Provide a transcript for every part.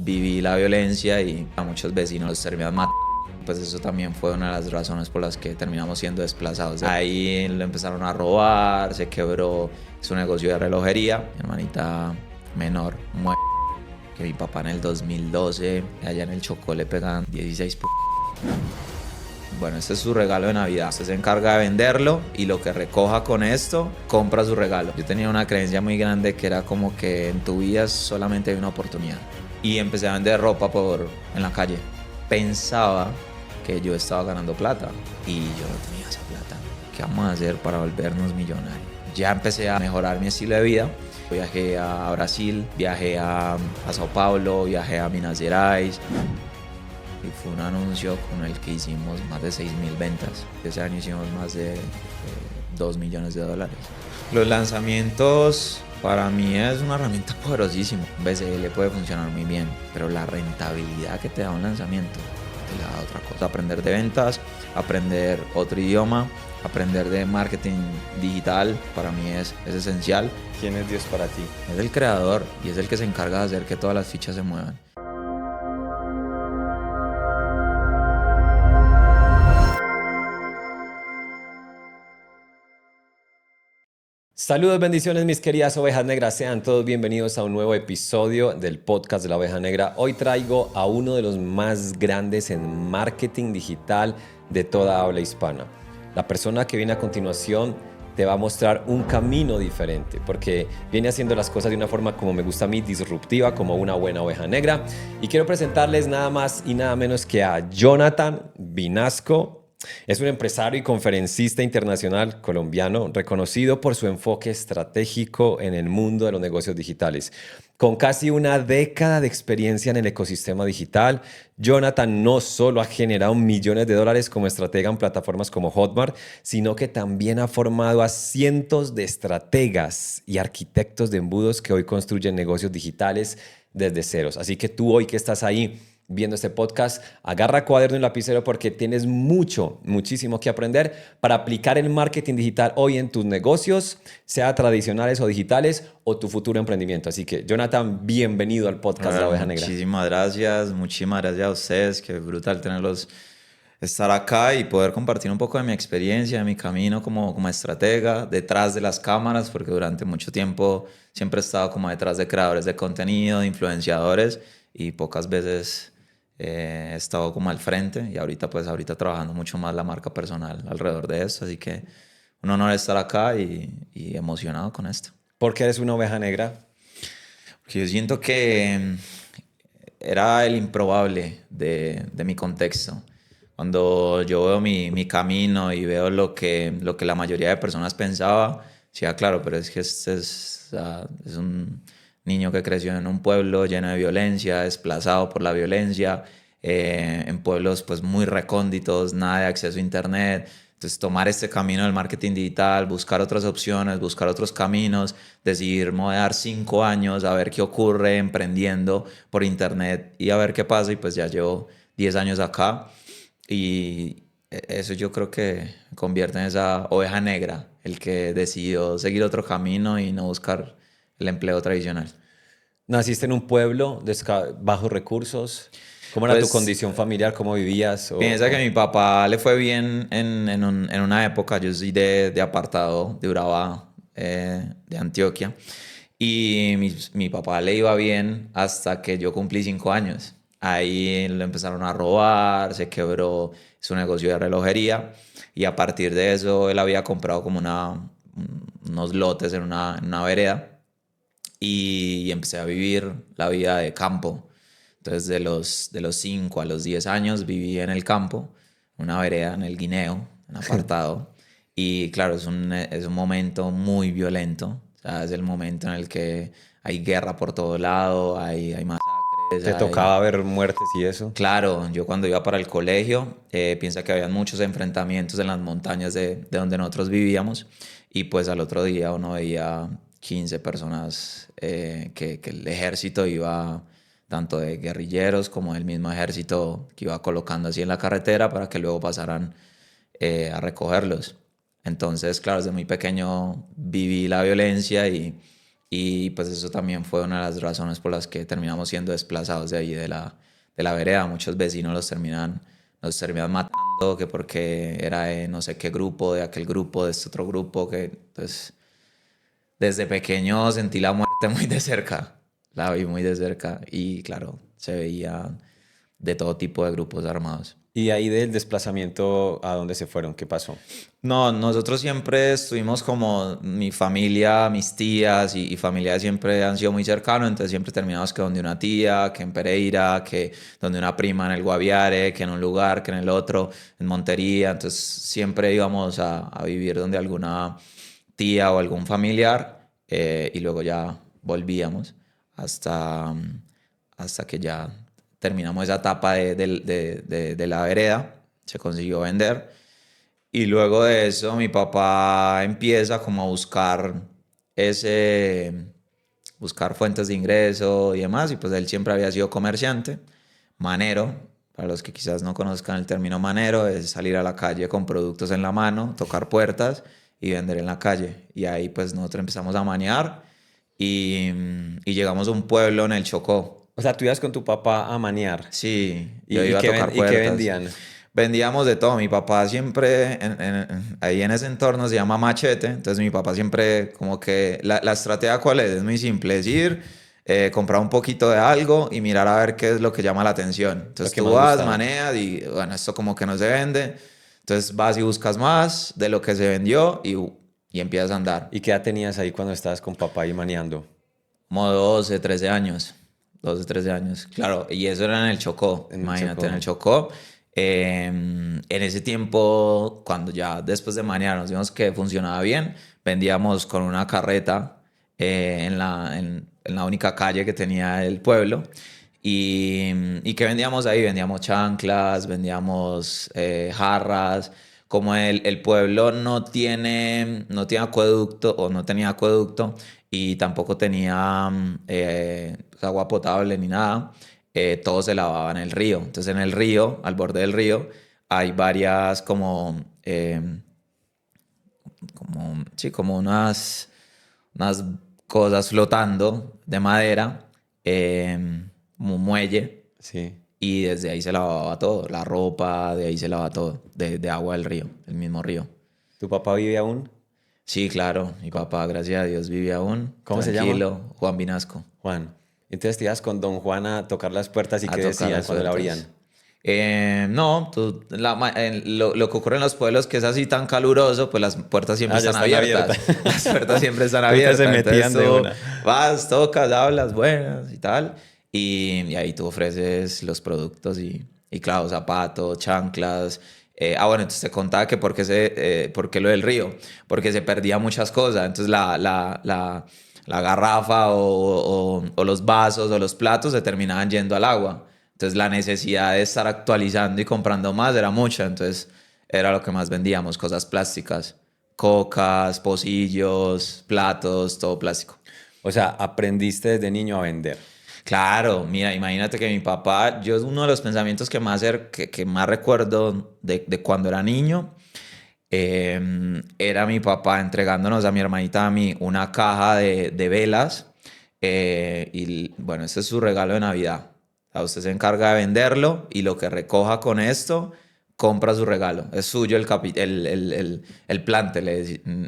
viví la violencia y a muchos vecinos los terminan matando. Pues eso también fue una de las razones por las que terminamos siendo desplazados. Ahí lo empezaron a robar, se quebró su negocio de relojería. Mi hermanita menor muere, que mi papá en el 2012, allá en el Chocó, le pegan 16 Bueno, este es su regalo de Navidad. Usted se encarga de venderlo y lo que recoja con esto, compra su regalo. Yo tenía una creencia muy grande que era como que en tu vida solamente hay una oportunidad. Y empecé a vender ropa en la calle. Pensaba que yo estaba ganando plata y yo no tenía esa plata. ¿Qué vamos a hacer para volvernos millonarios? Ya empecé a mejorar mi estilo de vida. Viajé a Brasil, viajé a Sao Paulo, viajé a Minas Gerais. Y fue un anuncio con el que hicimos más de 6.000 ventas. Ese año hicimos más de 2 millones de dólares. Los lanzamientos para mí es una herramienta poderosísima. BCL puede funcionar muy bien, pero la rentabilidad que te da un lanzamiento te la da otra cosa. Aprender de ventas, aprender otro idioma, aprender de marketing digital, para mí es esencial. ¿Quién es Dios para ti? Es el creador y es el que se encarga de hacer que todas las fichas se muevan. Saludos, bendiciones, mis queridas ovejas negras. Sean todos bienvenidos a un nuevo episodio del podcast de la oveja negra. Hoy traigo a uno de los más grandes en marketing digital de toda habla hispana. La persona que viene a continuación te va a mostrar un camino diferente, porque viene haciendo las cosas de una forma, como me gusta a mí, disruptiva, como una buena oveja negra. Y quiero presentarles nada más y nada menos que a Jonathan Vinasco. Es un empresario y conferencista internacional colombiano reconocido por su enfoque estratégico en el mundo de los negocios digitales. Con casi una década de experiencia en el ecosistema digital, Jonathan no solo ha generado millones de dólares como estratega en plataformas como Hotmart, sino que también ha formado a cientos de estrategas y arquitectos de embudos que hoy construyen negocios digitales desde ceros. Así que tú hoy que estás ahí viendo este podcast, agarra cuaderno y lapicero porque tienes muchísimo que aprender para aplicar el marketing digital hoy en tus negocios, sea tradicionales o digitales, o tu futuro emprendimiento. Así que, Jonathan, bienvenido al podcast de la Oveja Negra. Muchísimas gracias a ustedes, qué brutal estar acá y poder compartir un poco de mi experiencia, de mi camino como estratega, detrás de las cámaras, porque durante mucho tiempo siempre he estado como detrás de creadores de contenido, de influenciadores, y pocas veces he estado como al frente, y ahorita trabajando mucho más la marca personal alrededor de eso, así que un honor estar acá y emocionado con esto. ¿Por qué eres una oveja negra? Porque yo siento que era el improbable de mi contexto. Cuando yo veo mi camino y veo lo que la mayoría de personas pensaba, decía, claro, pero es que este es un niño que creció en un pueblo lleno de violencia, desplazado por la violencia, en pueblos pues muy recónditos, nada de acceso a internet. Entonces tomar este camino del marketing digital, buscar otras opciones, buscar otros caminos, decidir modear 5 años a ver qué ocurre emprendiendo por internet y a ver qué pasa, y pues ya llevo 10 años acá y eso yo creo que me convierte en esa oveja negra, el que decidió seguir otro camino y no buscar el empleo tradicional. ¿Naciste en un pueblo de bajos recursos? ¿Cómo era tu condición familiar? ¿Cómo vivías? Piensa que a mi papá le fue bien en una época. Yo soy de apartado, de Urabá, de Antioquia. Y mi papá le iba bien hasta que yo cumplí 5 años. Ahí lo empezaron a robar, se quebró su negocio de relojería. Y a partir de eso, él había comprado como unos lotes en una vereda. Y empecé a vivir la vida de campo. Entonces, de los 5 a los 10 años viví en el campo, una vereda en el Guineo, en apartado. Y claro, es un momento muy violento. O sea, es el momento en el que hay guerra por todo lado, hay masacres. ¿Te tocaba ver muertes y eso? Claro, yo cuando iba para el colegio, piensa que había muchos enfrentamientos en las montañas de donde nosotros vivíamos. Y pues al otro día uno veía 15 personas que el ejército iba, tanto de guerrilleros como del mismo ejército, que iba colocando así en la carretera para que luego pasaran a recogerlos. Entonces, claro, desde muy pequeño viví la violencia y Y pues eso también fue una de las razones por las que terminamos siendo desplazados de ahí, de la vereda. Muchos vecinos nos terminan matando, que porque era de no sé qué grupo, de aquel grupo, de este otro grupo, que entonces desde pequeño sentí la muerte muy de cerca, la vi muy de cerca y claro, se veía de todo tipo de grupos armados. Y ahí del desplazamiento, ¿a dónde se fueron? ¿Qué pasó? No, nosotros siempre estuvimos como mi familia, mis tías y familiares siempre han sido muy cercanos, entonces siempre terminamos que donde una tía, que en Pereira, que donde una prima en el Guaviare, que en un lugar, que en el otro, en Montería, entonces siempre íbamos a vivir donde alguna tía o algún familiar y luego ya volvíamos hasta, hasta que ya terminamos esa etapa de la vereda, se consiguió vender. Y luego de eso, mi papá empieza como a ese, buscar fuentes de ingreso y demás. Y pues él siempre había sido comerciante, manero. Para los que quizás no conozcan el término manero, es salir a la calle con productos en la mano, tocar puertas y vender en la calle. Y ahí pues nosotros empezamos a manear y llegamos a un pueblo en el Chocó. O sea, tú ibas con tu papá a maniar. Sí, yo ¿Y iba a qué, tocar y qué puertas. vendían? Vendíamos de todo. Mi papá siempre, ahí en ese entorno se llama Machete. Entonces mi papá siempre, como que la estrategia cuál es muy simple, es ir, comprar un poquito de algo y mirar a ver qué es lo que llama la atención. Lo Entonces que tú más vas, gustaba. maneas y bueno, esto como que no se vende. Entonces vas y buscas más de lo que se vendió y empiezas a andar. ¿Y qué edad tenías ahí cuando estabas con papá y maniando? Como 12, 13 años. 12, 13 años. Claro, y eso era en el Chocó. En el Imagínate, en el Chocó. Chocó. En ese tiempo, cuando ya después de manejar nos vimos que funcionaba bien, vendíamos con una carreta en la única calle que tenía el pueblo. ¿Y qué vendíamos ahí? Vendíamos chanclas, vendíamos jarras. Como el pueblo no tiene acueducto o no tenía acueducto y tampoco tenía agua potable ni nada, todo se lavaba en el río. Entonces en el río, al borde del río, hay varias sí, como unas cosas flotando de madera, como un muelle, Sí. y desde ahí se lavaba todo, la ropa, de ahí se lavaba todo, de agua del río, del mismo río. ¿Tu papá vive aún? Sí, claro, mi papá, gracias a Dios, vive aún, ¿Cómo se llama? tranquilo, Juan Vinasco, Juan. Entonces te ibas con don Juan a tocar las puertas y a ¿qué tocar decían las cuando la abrían? puertas. No, lo que ocurre en los pueblos que es así tan caluroso, pues las puertas siempre Ah, ya están están abiertas. abiertas. Las puertas siempre están Ustedes se abiertas. Entonces metían de tú una. vas, tocas, hablas, buenas y tal. Y ahí tú ofreces los productos y claro, zapatos, chanclas. Bueno, entonces te contaba que por qué lo del río. Porque se perdía muchas cosas. Entonces la garrafa o los vasos o los platos se terminaban yendo al agua. Entonces la necesidad de estar actualizando y comprando más era mucha. Entonces era lo que más vendíamos, cosas plásticas. Cocas, pocillos, platos, todo plástico. O sea, aprendiste desde niño a vender. Claro, mira, imagínate que mi papá, yo es uno de los pensamientos que más recuerdo de cuando era niño, era mi papá entregándonos a mi hermanita y a mí una caja de velas y bueno, ese es su regalo de Navidad. O sea, usted se encarga de venderlo y lo que recoja con esto, compra su regalo. Es suyo el plante,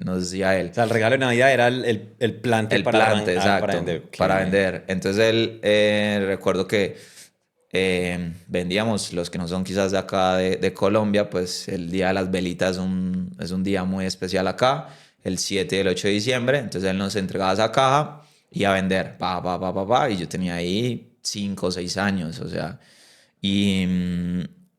nos decía él. O sea, el regalo de Navidad era el plante El plante, para exacto, vender. para ¿Qué? vender. Entonces él, recuerdo que vendíamos, los que no son quizás de acá de Colombia, pues el Día de las Velitas es un día muy especial acá, el 7 y el 8 de diciembre. Entonces él nos entregaba esa caja y a vender, y yo tenía ahí 5 o 6 años, o sea, y,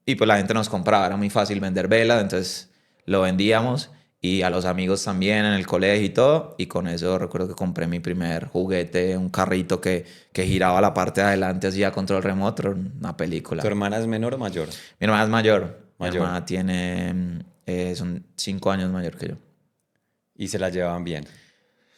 y pues la gente nos compraba, era muy fácil vender velas, entonces lo vendíamos y a los amigos también en el colegio y todo, y con eso recuerdo que compré mi primer juguete, un carrito que giraba la parte de adelante, hacía control remoto, era una ¿Tu película. hermana es menor o mayor? Mi hermana es mayor, mi Mayor. hermana son 5 años mayor que yo. Y se la llevaban bien.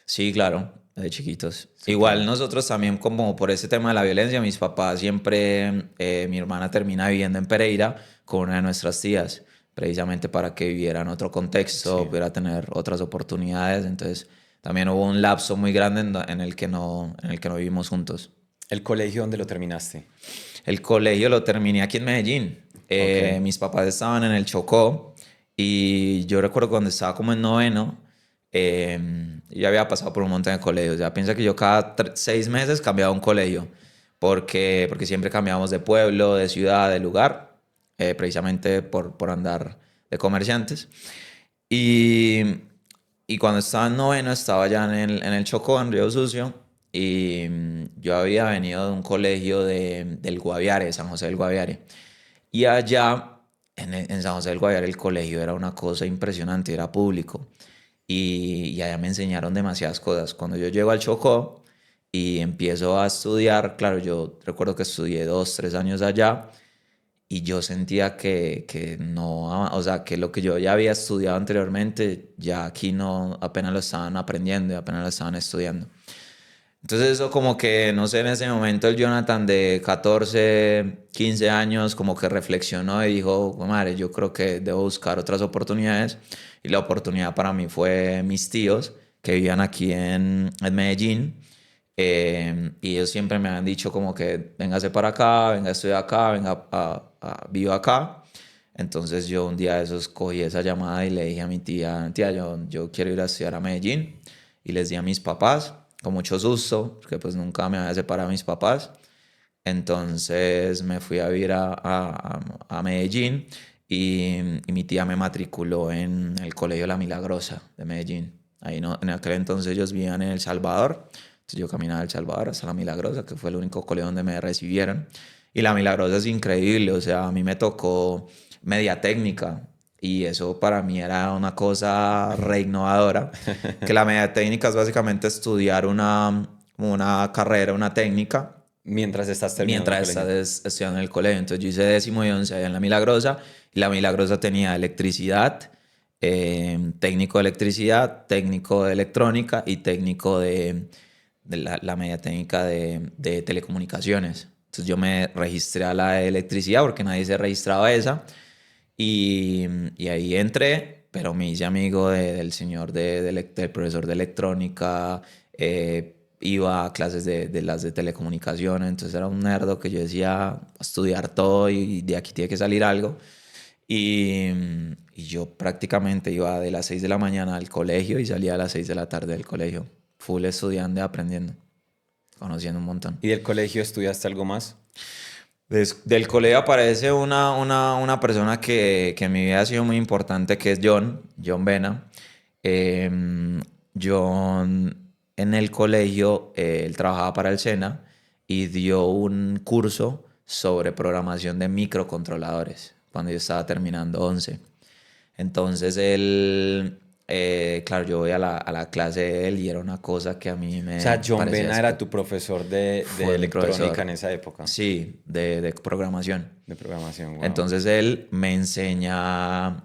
Sí, claro, de chiquitos. Igual Súper. nosotros también como por ese tema de la violencia, mis papás siempre, mi hermana termina viviendo en Pereira con una de nuestras tías, precisamente para que viviera en otro contexto, Sí. pudiera tener otras oportunidades. Entonces también hubo un lapso muy grande en el que no vivimos juntos. ¿El colegio dónde lo terminaste? El colegio lo terminé aquí en Medellín. Ok. Mis papás estaban en el Chocó y yo recuerdo cuando estaba como en noveno, ya había pasado por un montón de colegios. Ya piensa que yo cada 6 meses cambiaba un colegio porque siempre cambiábamos de pueblo, de ciudad, de lugar, precisamente por andar de comerciantes. Y, y cuando estaba en noveno estaba ya en el Chocó, en Río Sucio, y yo había venido de un colegio del Guaviare, de San José del Guaviare. Y allá, en San José del Guaviare, el colegio era una cosa impresionante, era público. Y allá me enseñaron demasiadas cosas. Cuando yo llego al Chocó y empiezo a estudiar, claro, yo recuerdo que estudié 2, 3 años allá y yo sentía que no, o sea, que lo que yo ya había estudiado anteriormente, ya aquí no, apenas lo estaban aprendiendo y apenas lo estaban estudiando. Entonces eso como que, no sé, en ese momento el Jonathan de 14, 15 años como que reflexionó y dijo, "Jue madre, yo creo que debo buscar otras oportunidades". Y la oportunidad para mí fue mis tíos que vivían aquí en Medellín. Y ellos siempre me han dicho como que véngase para acá, venga a estudiar acá, venga vivo acá. Entonces yo un día de esos cogí esa llamada y le dije a mi tía, tía, yo quiero ir a estudiar a Medellín. Y les di a mis papás, con mucho susto, porque pues nunca me había separado de mis papás. Entonces me fui a vivir a Medellín y mi tía me matriculó en el Colegio La Milagrosa de Medellín. Ahí no, en aquel entonces ellos vivían en El Salvador. Entonces yo caminaba del Salvador hasta La Milagrosa, que fue el único colegio donde me recibieron. Y La Milagrosa es increíble, o sea, a mí me tocó media técnica y eso para mí era una cosa re innovadora, que la media técnica es básicamente estudiar una carrera, una técnica Mientras estás terminando el mientras colegio. estás estudiando en el colegio. Entonces yo hice 10º y 11 allá en La Milagrosa y La Milagrosa tenía electricidad, técnico de electricidad, técnico de electrónica y técnico de la media técnica de telecomunicaciones. Entonces yo me registré a la de electricidad porque nadie se registraba a esa y, y ahí entré, pero me hice amigo del señor del profesor de electrónica, iba a clases de las de telecomunicaciones, entonces era un nerdo que yo decía, "A estudiar todo y de aquí tiene que salir algo". Y, y yo prácticamente iba de las 6 de la mañana al colegio y salía a las 6 de la tarde del colegio, full estudiando y aprendiendo, conociendo un montón. ¿Y del colegio estudiaste algo más? Del colegio aparece una persona que en mi vida ha sido muy importante, que es John Vena. John en el colegio, él trabajaba para el SENA y dio un curso sobre programación de microcontroladores cuando yo estaba terminando 11. Entonces él, claro, yo voy a la clase de él y era una cosa que a mí O sea, me John parecía Vena era tu profesor de fue mi electrónica profesor. en esa época, Sí, de programación. de programación, wow. Entonces él me enseña,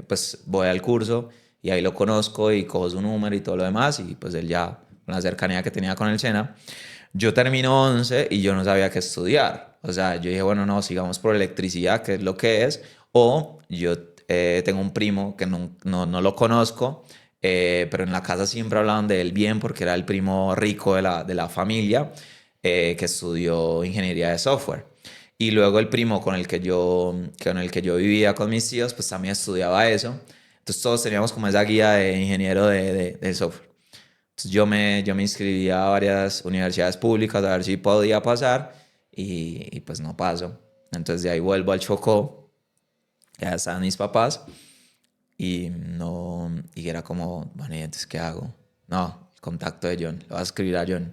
pues voy al curso y ahí lo conozco y cojo su número y todo lo demás y pues él ya, con la cercanía que tenía con el SENA, yo termino 11 y yo no sabía qué estudiar. O sea, yo dije, bueno, no, sigamos por electricidad, que es lo que es, o yo tengo un primo que no lo conozco, pero en la casa siempre hablaban de él bien porque era el primo rico de la familia que estudió ingeniería de software. Y luego el primo con el que yo vivía con mis tíos, pues también estudiaba eso. Entonces todos teníamos como esa guía de ingeniero de software. Entonces yo me inscribí a varias universidades públicas a ver si podía pasar y pues no paso. Entonces de ahí vuelvo al Chocó, ya estaban mis papás y no, y era como, bueno, ¿y entonces qué hago? No, el contacto de John, le voy a escribir a John.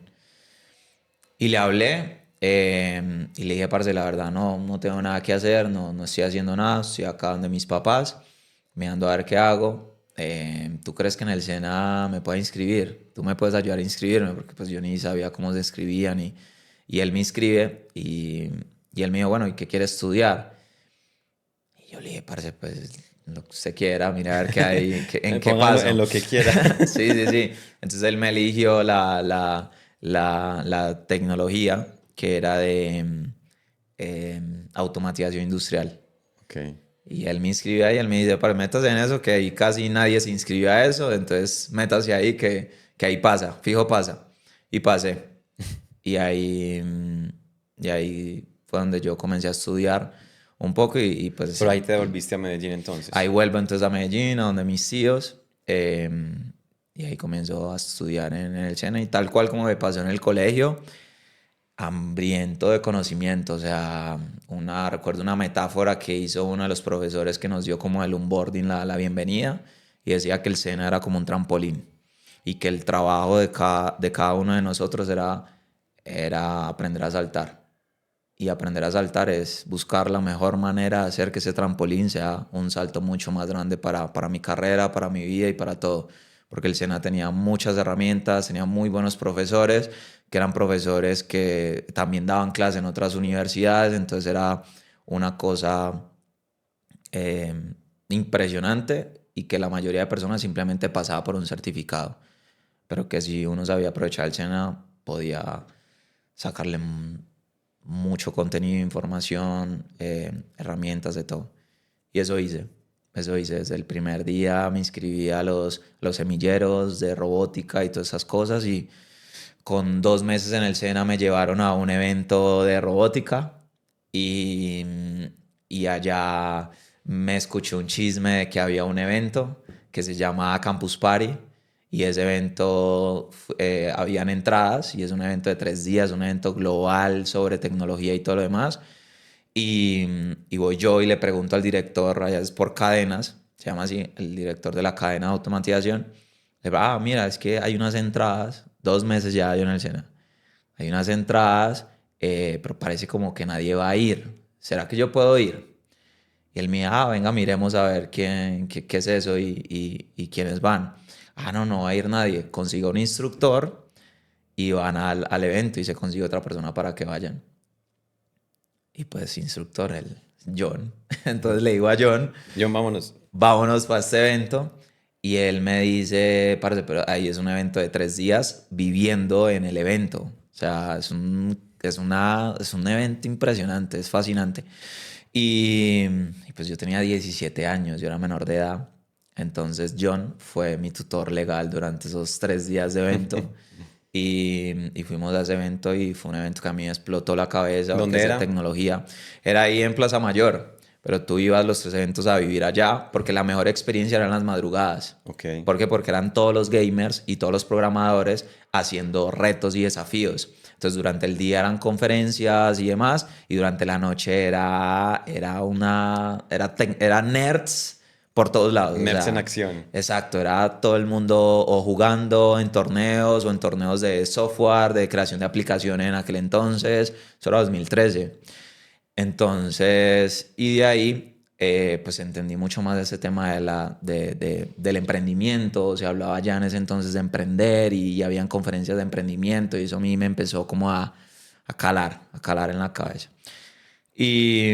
Y le hablé y le dije, parce, la verdad no tengo nada que hacer, no estoy haciendo nada, estoy acá donde mis papás, mirando a ver qué hago. ¿Tú crees que en el SENA me pueda inscribir? ¿Tú me puedes ayudar a inscribirme? Porque pues yo ni sabía cómo se escribía y él me inscribe y él me dijo, bueno, ¿y qué quiere estudiar? Y yo le dije, parce, pues lo que usted quiera, mira a ver qué hay, en qué Póngalo en paso. lo que quiera. Sí, sí, sí. Entonces él me eligió la tecnología que era de automatización industrial. Ok. Y él me inscribió ahí, él me dice, para métase en eso, que ahí casi nadie se inscribió a eso, entonces métase ahí, que ahí pasa, fijo pasa. Y pasé. Y ahí, y ahí fue donde yo comencé a estudiar un poco y pues Pero ahí te devolviste a Medellín entonces. ahí vuelvo entonces a Medellín, a donde mis tíos, y ahí comienzo a estudiar en el SENA y tal cual como me pasó en el colegio, hambriento de conocimiento, o sea, recuerdo una metáfora que hizo uno de los profesores que nos dio como el onboarding, la bienvenida, y decía que el SENA era como un trampolín y que el trabajo de cada uno de nosotros era aprender a saltar. Y aprender a saltar es buscar la mejor manera de hacer que ese trampolín sea un salto mucho más grande para mi carrera, para mi vida y para todo. Porque el SENA tenía muchas herramientas, tenía muy buenos profesores, que eran profesores que también daban clase en otras universidades, entonces era una cosa eh, impresionante y que la mayoría de personas simplemente pasaba por un certificado, pero que si uno sabía aprovechar el SENA podía sacarle mucho contenido, información, herramientas de todo. Y eso hice desde el primer día, me inscribí a los semilleros de robótica y todas esas cosas y con 2 meses en el SENA me llevaron a un evento de robótica y, y allá me escuché un chisme de que había un evento que se llama Campus Party y ese evento habían entradas y es un evento de 3 días, un evento global sobre tecnología y todo lo demás. Y voy yo y le pregunto al director, allá es por cadenas, se llama así, el director de la cadena de automatización. Le digo, mira, es que hay unas entradas, 2 meses ya yo en el SENA, hay unas entradas, pero parece como que nadie va a ir. ¿Será que yo puedo ir? Y él me dijo, venga, miremos a ver qué es eso y quiénes van. No, no va a ir nadie. Consigo un instructor y van al evento y se consigue otra persona para que vayan. Y pues instructor, el John. Entonces le digo a John, John, vámonos. vámonos para este evento. Y él me dice, parce, pero ahí es un evento de 3 días viviendo en el evento. O sea, es un evento impresionante, es fascinante. Y pues yo tenía 17 años, yo era menor de edad. Entonces John fue mi tutor legal durante esos 3 días de evento. Y fuimos a ese evento y fue un evento que a mí me explotó la cabeza, porque ¿Dónde es de era? tecnología. Era ahí en Plaza Mayor, pero tú ibas los 3 eventos a vivir allá, porque la mejor experiencia eran las madrugadas. Ok. ¿Por qué? Porque eran todos los gamers y todos los programadores haciendo retos y desafíos. Entonces durante el día eran conferencias y demás, y durante la noche era nerds por todos lados. O Nerds en sea, acción. exacto, era todo el mundo o jugando en torneos o en torneos de software, de creación de aplicaciones en aquel entonces, eso era 2013. Entonces, y de ahí, pues entendí mucho más de ese tema del emprendimiento. Se hablaba ya en ese entonces de emprender y habían conferencias de emprendimiento y eso a mí me empezó como a calar en la cabeza. Y,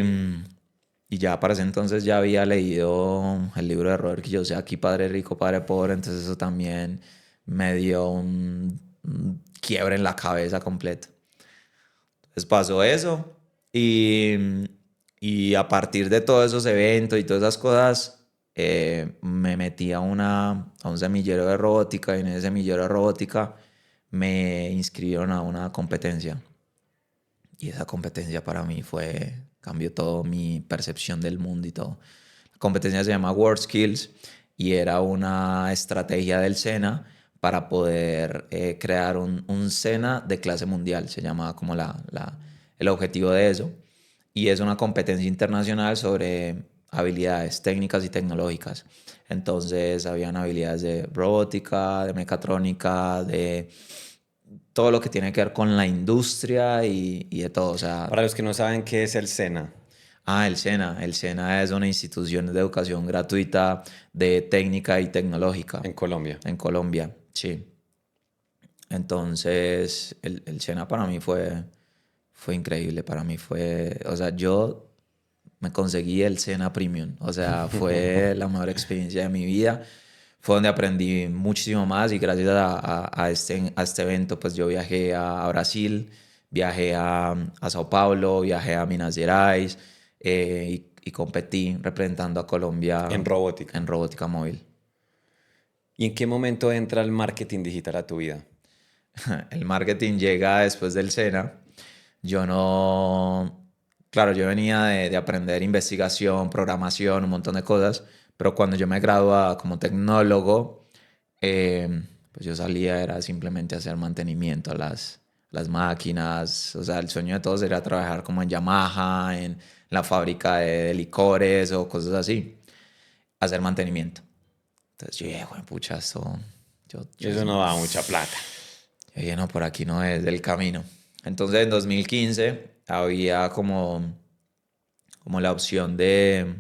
y ya para ese entonces ya había leído el libro de Robert Kiyosaki, Padre Rico, Padre Pobre, entonces eso también me dio un quiebre en la cabeza completo. Entonces pasó eso y, y a partir de todos esos eventos y todas esas cosas, me metí a un semillero de robótica y en ese semillero de robótica me inscribieron a una competencia. Y esa competencia para mí cambió todo mi percepción del mundo y todo. La competencia se llama World Skills y era una estrategia del SENA para poder crear un SENA de clase mundial. Se llamaba como el objetivo de eso. Y es una competencia internacional sobre habilidades técnicas y tecnológicas. Entonces, habían habilidades de robótica, de mecatrónica, de todo lo que tiene que ver con la industria y de todo. O sea, Para los que no saben qué es el SENA. el SENA. El SENA es una institución de educación gratuita de técnica y tecnológica En Colombia. en Colombia, sí. Entonces, el SENA para mí fue increíble. Para mí o sea, yo me conseguí el SENA Premium. O sea, fue la mejor experiencia de mi vida. Fue donde aprendí muchísimo más y gracias a este evento pues yo viajé a Brasil, viajé a Sao Paulo, viajé a Minas Gerais, y y competí representando a Colombia En robótica. en robótica móvil. ¿Y en qué momento entra el marketing digital a tu vida? El marketing llega después del SENA. Yo no... Claro, yo venía de aprender investigación, programación, un montón de cosas, pero cuando yo me graduaba como tecnólogo, pues yo salía, era simplemente hacer mantenimiento a las máquinas. O sea, el sueño de todos era trabajar como en Yamaha, en la fábrica de licores o cosas así, hacer mantenimiento. Entonces yo dije, bueno, pucha, esto... Eso no da mucha plata. Yo dije, no, por aquí no es el camino. Entonces en 2015 había como la opción de,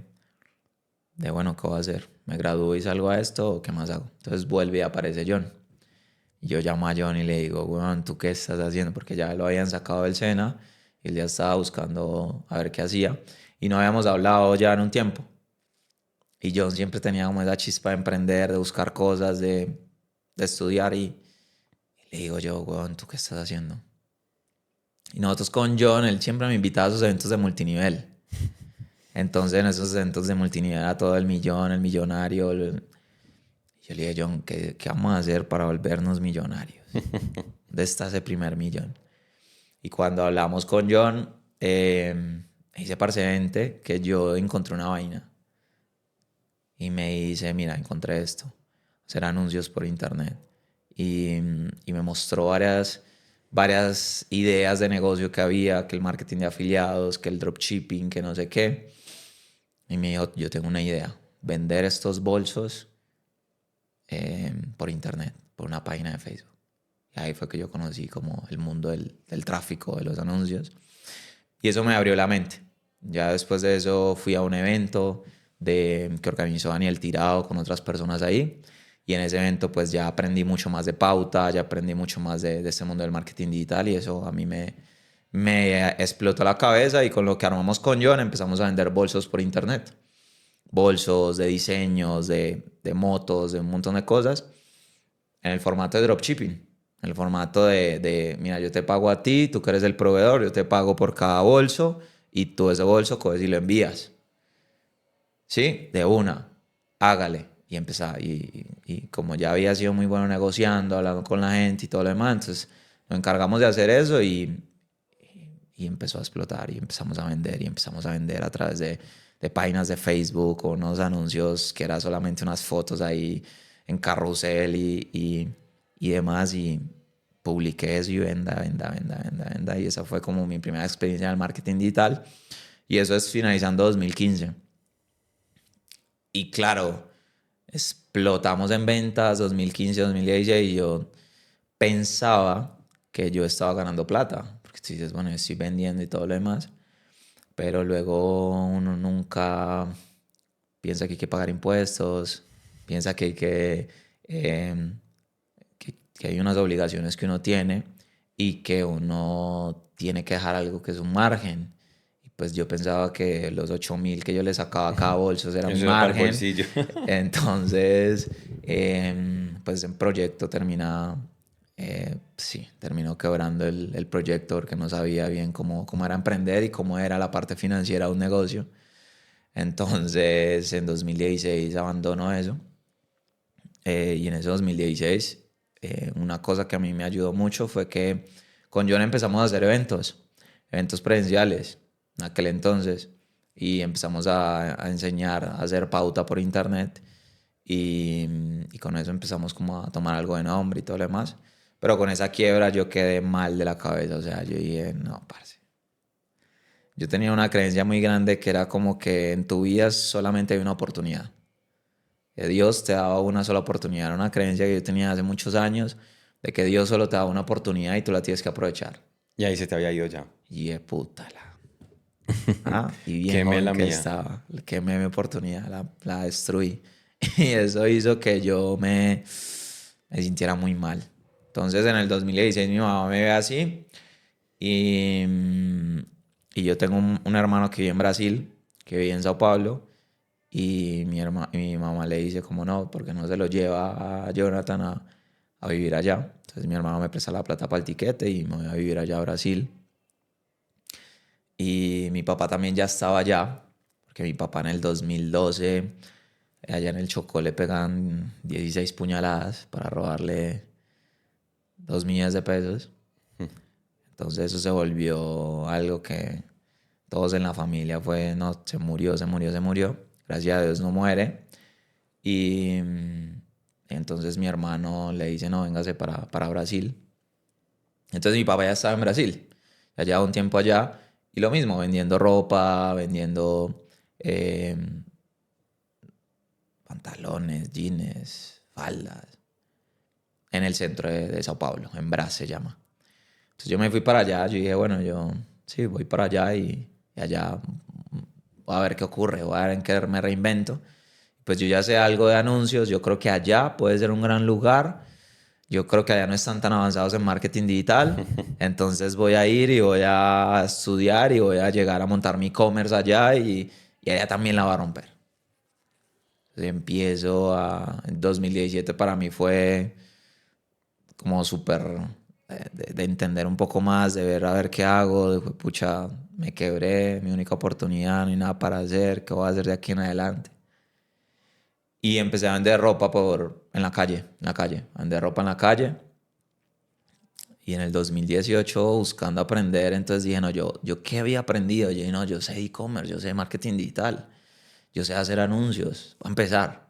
bueno, ¿qué voy a hacer? ¿Me gradúo y salgo a esto o qué más hago? Entonces vuelve y aparece John. Y yo llamo a John y le digo, weón, ¿tú qué estás haciendo? Porque ya lo habían sacado del SENA y él ya estaba buscando a ver qué hacía. Y no habíamos hablado ya en un tiempo. Y John siempre tenía como esa chispa de emprender, de buscar cosas, de estudiar. Y le digo yo, weón, ¿tú qué estás haciendo? Y nosotros con John, él siempre me invitaba a sus eventos de multinivel. Entonces en esos eventos de multinivel a todo el millón, el millonario. Yo le dije, John, ¿qué vamos a hacer para volvernos millonarios? ¿Dónde está ese primer millón? Y cuando hablamos con John, dice, parcialmente, que yo encontré una vaina. Y me dice, mira, encontré esto. Hacer anuncios por internet. Y me mostró varias ideas de negocio que había, que el marketing de afiliados, que el dropshipping, que no sé qué. Y me dijo, yo tengo una idea, vender estos bolsos por internet, por una página de Facebook. Y ahí fue que yo conocí como el mundo del tráfico, de los anuncios. Y eso me abrió la mente. Ya después de eso fui a un evento que organizó Daniel Tirado con otras personas ahí. Y en ese evento pues ya aprendí mucho más de pauta, ya aprendí mucho más de este mundo del marketing digital y eso a mí me explotó la cabeza y con lo que armamos con John empezamos a vender bolsos por internet. Bolsos, de diseños, de motos, de un montón de cosas en el formato de dropshipping. En el formato mira, yo te pago a ti, tú que eres el proveedor, yo te pago por cada bolso y tú ese bolso coges y lo envías. ¿Sí? De una, hágale. Y empezaba, y como ya había sido muy bueno negociando, hablando con la gente y todo lo demás, entonces nos encargamos de hacer eso y empezó a explotar y empezamos a vender a través de páginas de Facebook o unos anuncios que era solamente unas fotos ahí en carrusel y demás y publiqué eso y venda y esa fue como mi primera experiencia en el marketing digital y eso es finalizando 2015 y claro, explotamos en ventas 2015, 2016 y yo pensaba que yo estaba ganando plata porque tú dices, bueno, estoy vendiendo y todo lo demás pero luego uno nunca piensa que hay que pagar impuestos, piensa que hay unas obligaciones que uno tiene y que uno tiene que dejar algo que es un margen. Y pues yo pensaba que los 8.000 que yo le sacaba a cada bolso era mi Eso era para el margen. bolsillo. Entonces, pues el proyecto sí, terminó quebrando el proyecto porque no sabía bien cómo era emprender y cómo era la parte financiera de un negocio. Entonces, en 2016 abandono eso. Y en ese 2016, una cosa que a mí me ayudó mucho fue que con John empezamos a hacer eventos presenciales en aquel entonces. Y empezamos a enseñar a hacer pauta por internet. Y con eso empezamos como a tomar algo de nombre y todo lo demás. Pero con esa quiebra yo quedé mal de la cabeza. O sea, yo dije, no, parce. Yo tenía una creencia muy grande que era como que en tu vida solamente hay una oportunidad. Que Dios te daba una sola oportunidad. Era una creencia que yo tenía hace muchos años de que Dios solo te da una oportunidad y tú la tienes que aprovechar. Y ahí se te había ido ya. Y de puta y bien Quemé joven la que mía. estaba. Quemé mi oportunidad, la destruí. Y eso hizo que yo me sintiera muy mal. Entonces en el 2016 mi mamá me ve así y, y yo tengo un hermano que vive en Brasil, que vive en Sao Paulo y mi mamá le dice como no, porque no se lo lleva a Jonathan a vivir allá. Entonces mi hermano me presta la plata para el tiquete y me voy a vivir allá a Brasil. Y mi papá también ya estaba allá, porque porque mi papá en el 2012, allá en el Chocó, le pegan 16 puñaladas para robarle 2 millones de pesos. Entonces eso se volvió algo que todos en la familia fue, no, se murió, se murió, se murió. Gracias a Dios no muere. Y entonces mi hermano le dice, no, véngase para Brasil. Entonces mi papá ya estaba en Brasil, ya llevaba un tiempo allá. Y lo mismo, vendiendo ropa, vendiendo pantalones, jeans, faldas. En el centro de Sao Paulo, en Brás se llama. Entonces yo me fui para allá, yo dije, bueno, yo sí, voy para allá y allá voy a ver qué ocurre, voy a ver en qué me reinvento. Pues yo ya sé algo de anuncios, yo creo que allá puede ser un gran lugar. Yo creo que allá no están tan avanzados en marketing digital, entonces voy a ir y voy a estudiar y voy a llegar a montar mi e-commerce allá y allá también la va a romper. Entonces en 2017 para mí fue como súper de entender un poco más, de ver a ver qué hago, de pucha, me quebré, mi única oportunidad, no hay nada para hacer, ¿qué voy a hacer de aquí en adelante? Y empecé a vender ropa en la calle, a vender ropa en la calle. Y en el 2018 buscando aprender, entonces dije, no, yo ¿qué había aprendido? Yo dije, no, yo sé e-commerce, yo sé marketing digital, yo sé hacer anuncios, voy a empezar.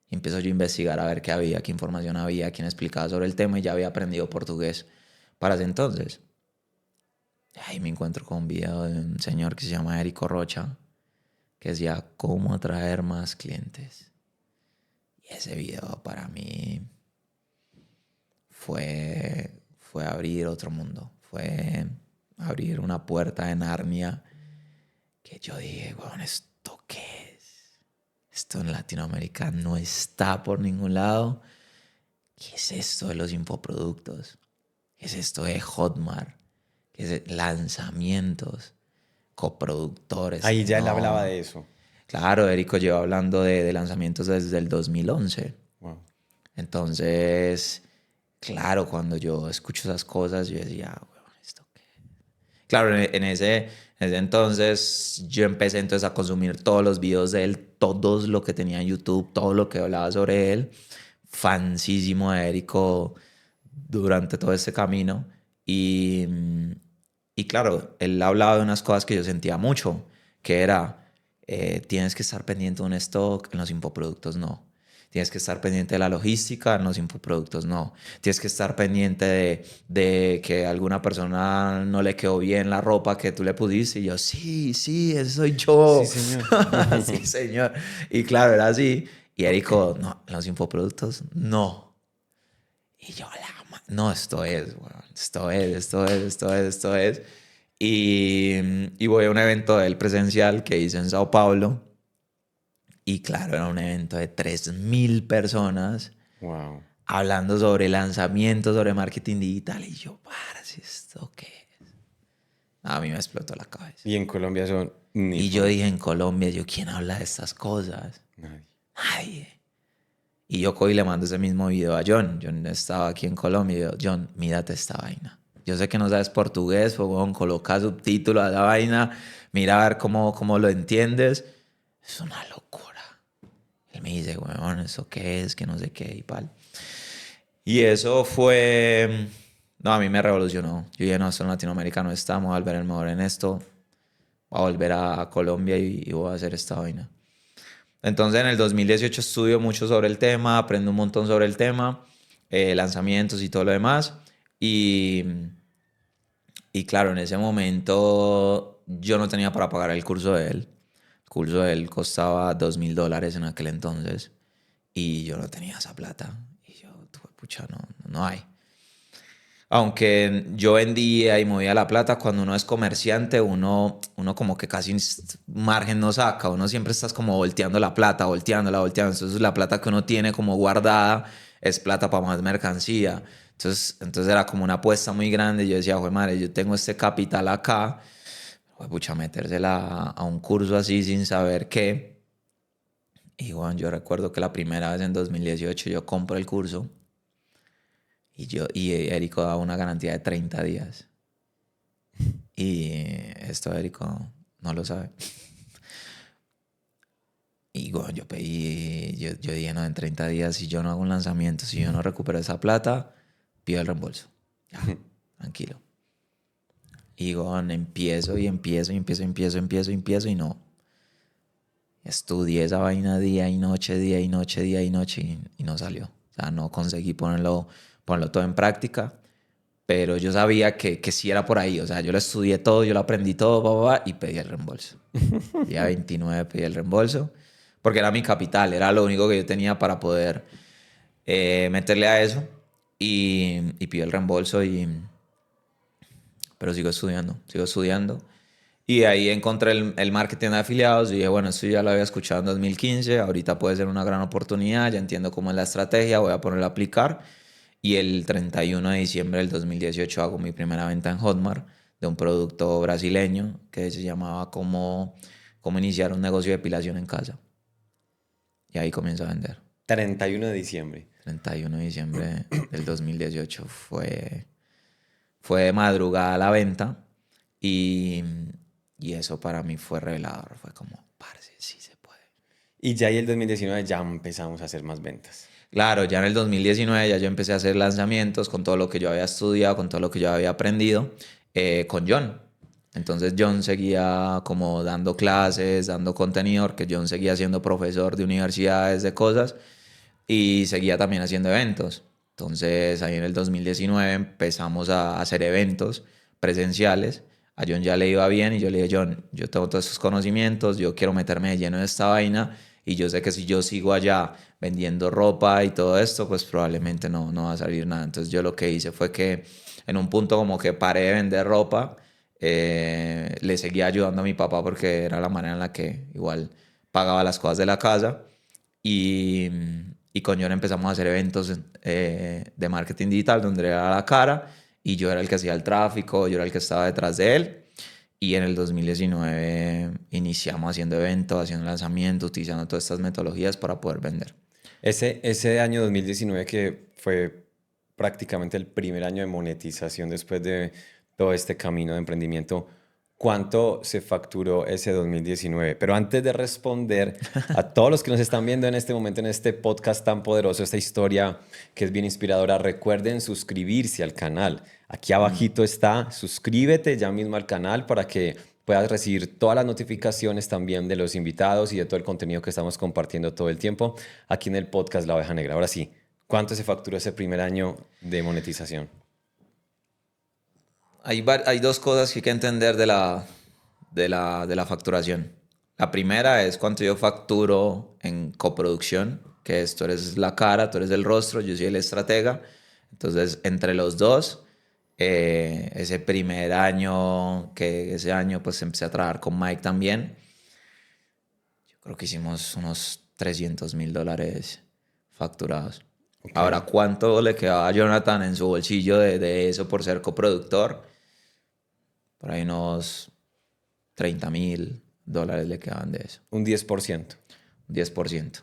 Y empiezo yo a investigar a ver qué había, qué información había, quién explicaba sobre el tema y ya había aprendido portugués para ese entonces. Y ahí me encuentro con un video de un señor que se llama Érico Rocha, que decía, ¿cómo atraer más clientes? Y ese video para mí fue abrir otro mundo, fue abrir una puerta de Narnia que yo dije, bueno, ¿esto qué es? Esto en Latinoamérica no está por ningún lado. ¿Qué es esto de los infoproductos? ¿Qué es esto de Hotmart? ¿Qué es lanzamientos? Coproductores. Ahí ya él hablaba No. de eso. Claro, Érico lleva hablando de lanzamientos desde el 2011. Wow. Entonces, claro, cuando yo escucho esas cosas, yo decía, "Weón, ¿esto qué?". Claro, en ese entonces yo empecé entonces a consumir todos los videos de él, todos lo que tenía en YouTube, todo lo que hablaba sobre él. Fansísimo de Érico durante todo este camino. Y claro, él hablaba de unas cosas que yo sentía mucho, que era, tienes que estar pendiente de un stock, en los infoproductos no. Tienes que estar pendiente de la logística, en los infoproductos no. Tienes que estar pendiente de que a alguna persona no le quedó bien la ropa que tú le pusiste. Y yo, sí, sí, ese soy yo. Sí, señor. Sí, señor. Y claro, era así. Y Érico, no, en los infoproductos no. Y yo, no, esto es, weón, esto es. Y voy a un evento del presencial que hice en Sao Paulo. Y claro, era un evento de 3.000 personas Wow. hablando sobre lanzamientos, sobre marketing digital. Y yo, parce, ¿esto qué es? A mí me explotó la cabeza. Y en Colombia son ni Y yo fan. dije, en Colombia, ¿quién habla de estas cosas? Nadie. Nadie. Y yo cogí y le mando ese mismo video a John. John estaba aquí en Colombia y yo, John, mírate esta vaina. Yo sé que no sabes portugués, pero bueno, coloca subtítulos a la vaina, mira a ver cómo lo entiendes. Es una locura. Él me dice, weón, ¿eso qué es? Que no sé qué y tal. Y eso fue... No, a mí me revolucionó. Yo dije, no, esto en Latinoamérica no estamos, voy a volver el mejor en esto. Voy a volver a Colombia y voy a hacer esta vaina. Entonces en el 2018 estudio mucho sobre el tema, aprendo un montón sobre el tema, lanzamientos y todo lo demás. Y, y claro, en ese momento yo no tenía para pagar el curso de él. El curso de él costaba $2.000 en aquel entonces y yo no tenía esa plata. Y yo, pucha, no hay. Aunque yo vendía y movía la plata, cuando uno es comerciante, uno como que casi margen no saca. Uno siempre estás como volteando la plata, volteándola. Entonces la plata que uno tiene como guardada es plata para más mercancía. Entonces era como una apuesta muy grande. Yo decía, joder, madre, yo tengo este capital acá. Joder, pucha, metérsela a un curso así sin saber qué. Y bueno, yo recuerdo que la primera vez en 2018 yo compro el curso. Y Érico daba una garantía de 30 días. Y esto Érico no lo sabe. bueno, yo dije, no, en 30 días, si yo no hago un lanzamiento, si yo no recupero esa plata, pido el reembolso. Ya, tranquilo. Y bueno, empiezo y no. Estudié esa vaina día y noche, y no salió. O sea, no conseguí ponerlo todo en práctica, pero yo sabía que sí era por ahí. O sea, yo lo estudié todo, yo lo aprendí todo, y pedí el reembolso. Día 29 pedí el reembolso, porque era mi capital, era lo único que yo tenía para poder meterle a eso. Y pido el reembolso, pero sigo estudiando. Y ahí encontré el marketing de afiliados y dije, bueno, esto ya lo había escuchado en 2015, ahorita puede ser una gran oportunidad, ya entiendo cómo es la estrategia, voy a ponerla a aplicar. Y el 31 de diciembre del 2018 hago mi primera venta en Hotmart de un producto brasileño que se llamaba cómo iniciar un negocio de depilación en casa. Y ahí comienzo a vender. 31 de diciembre. 31 de diciembre del 2018 fue de madrugada la venta y, y eso para mí fue revelador. Fue como, parce, sí se puede. Y ya ahí el 2019 ya empezamos a hacer más ventas. Claro, ya en el 2019 ya yo empecé a hacer lanzamientos con todo lo que yo había estudiado, con todo lo que yo había aprendido con John. Entonces John seguía como dando clases, dando contenido, porque John seguía siendo profesor de universidades, de cosas, y seguía también haciendo eventos. Entonces ahí en el 2019 empezamos a hacer eventos presenciales. A John ya le iba bien y yo le dije, John, yo tengo todos estos conocimientos, yo quiero meterme de lleno en esta vaina y yo sé que si yo sigo allá vendiendo ropa y todo esto, pues probablemente no va a salir nada. Entonces yo lo que hice fue que en un punto como que paré de vender ropa, le seguía ayudando a mi papá porque era la manera en la que igual pagaba las cosas de la casa y, y con John empezamos a hacer eventos de marketing digital donde él era la cara y yo era el que hacía el tráfico, yo era el que estaba detrás de él. Y en el 2019 iniciamos haciendo eventos, haciendo lanzamientos, utilizando todas estas metodologías para poder vender. Ese año 2019 que fue prácticamente el primer año de monetización después de todo este camino de emprendimiento, ¿cuánto se facturó ese 2019? Pero antes de responder a todos los que nos están viendo en este momento, en este podcast tan poderoso, esta historia que es bien inspiradora, recuerden suscribirse al canal. Aquí abajito está, suscríbete ya mismo al canal para que puedas recibir todas las notificaciones también de los invitados y de todo el contenido que estamos compartiendo todo el tiempo aquí en el podcast La Oveja Negra. Ahora sí, ¿cuánto se facturó ese primer año de monetización? Hay dos cosas que hay que entender de la facturación. La primera es cuánto yo facturo en coproducción, que es tú eres la cara, tú eres el rostro, yo soy el estratega. Entonces, entre los dos, ese primer año, que ese año pues empecé a trabajar con Mike también, yo creo que hicimos unos $300,000 facturados. Ok. Ahora, ¿cuánto le quedaba a Jonathan en su bolsillo de eso por ser coproductor? Por ahí unos $30,000 le quedaban de eso. Un 10%. 10%.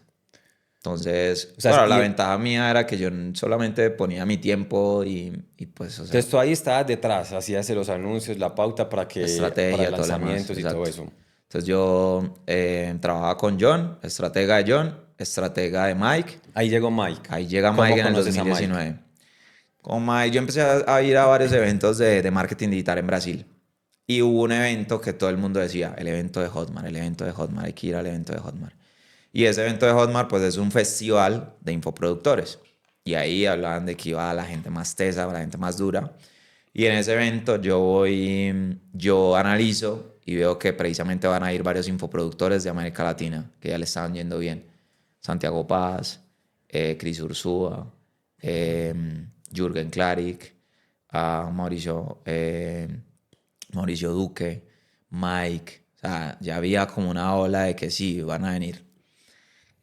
Entonces, O sea, claro, la ventaja mía era que yo solamente ponía mi tiempo y pues, o sea, entonces tú ahí estabas detrás, hacías los anuncios, la pauta para estrategia, todo lo demás. lanzamientos y todo Exacto. eso. Entonces yo trabajaba con John, estratega de John, estratega de Mike. Ahí llegó Mike. Ahí llega ¿Cómo Mike en el conoces a Mike? 2019. Con Mike yo empecé a ir a varios eventos de marketing digital en Brasil. Y hubo un evento que todo el mundo decía, el evento de Hotmart, el evento de Hotmart, hay que ir al evento de Hotmart. Y ese evento de Hotmart pues es un festival de infoproductores. Y ahí hablaban de que iba la gente más tesa, la gente más dura. Y en ese evento yo analizo y veo que precisamente van a ir varios infoproductores de América Latina, que ya le estaban yendo bien. Santiago Paz, Cris Ursúa, Jürgen Klarik, Mauricio Duque, Mike. O sea, ya había como una ola de que sí, van a venir.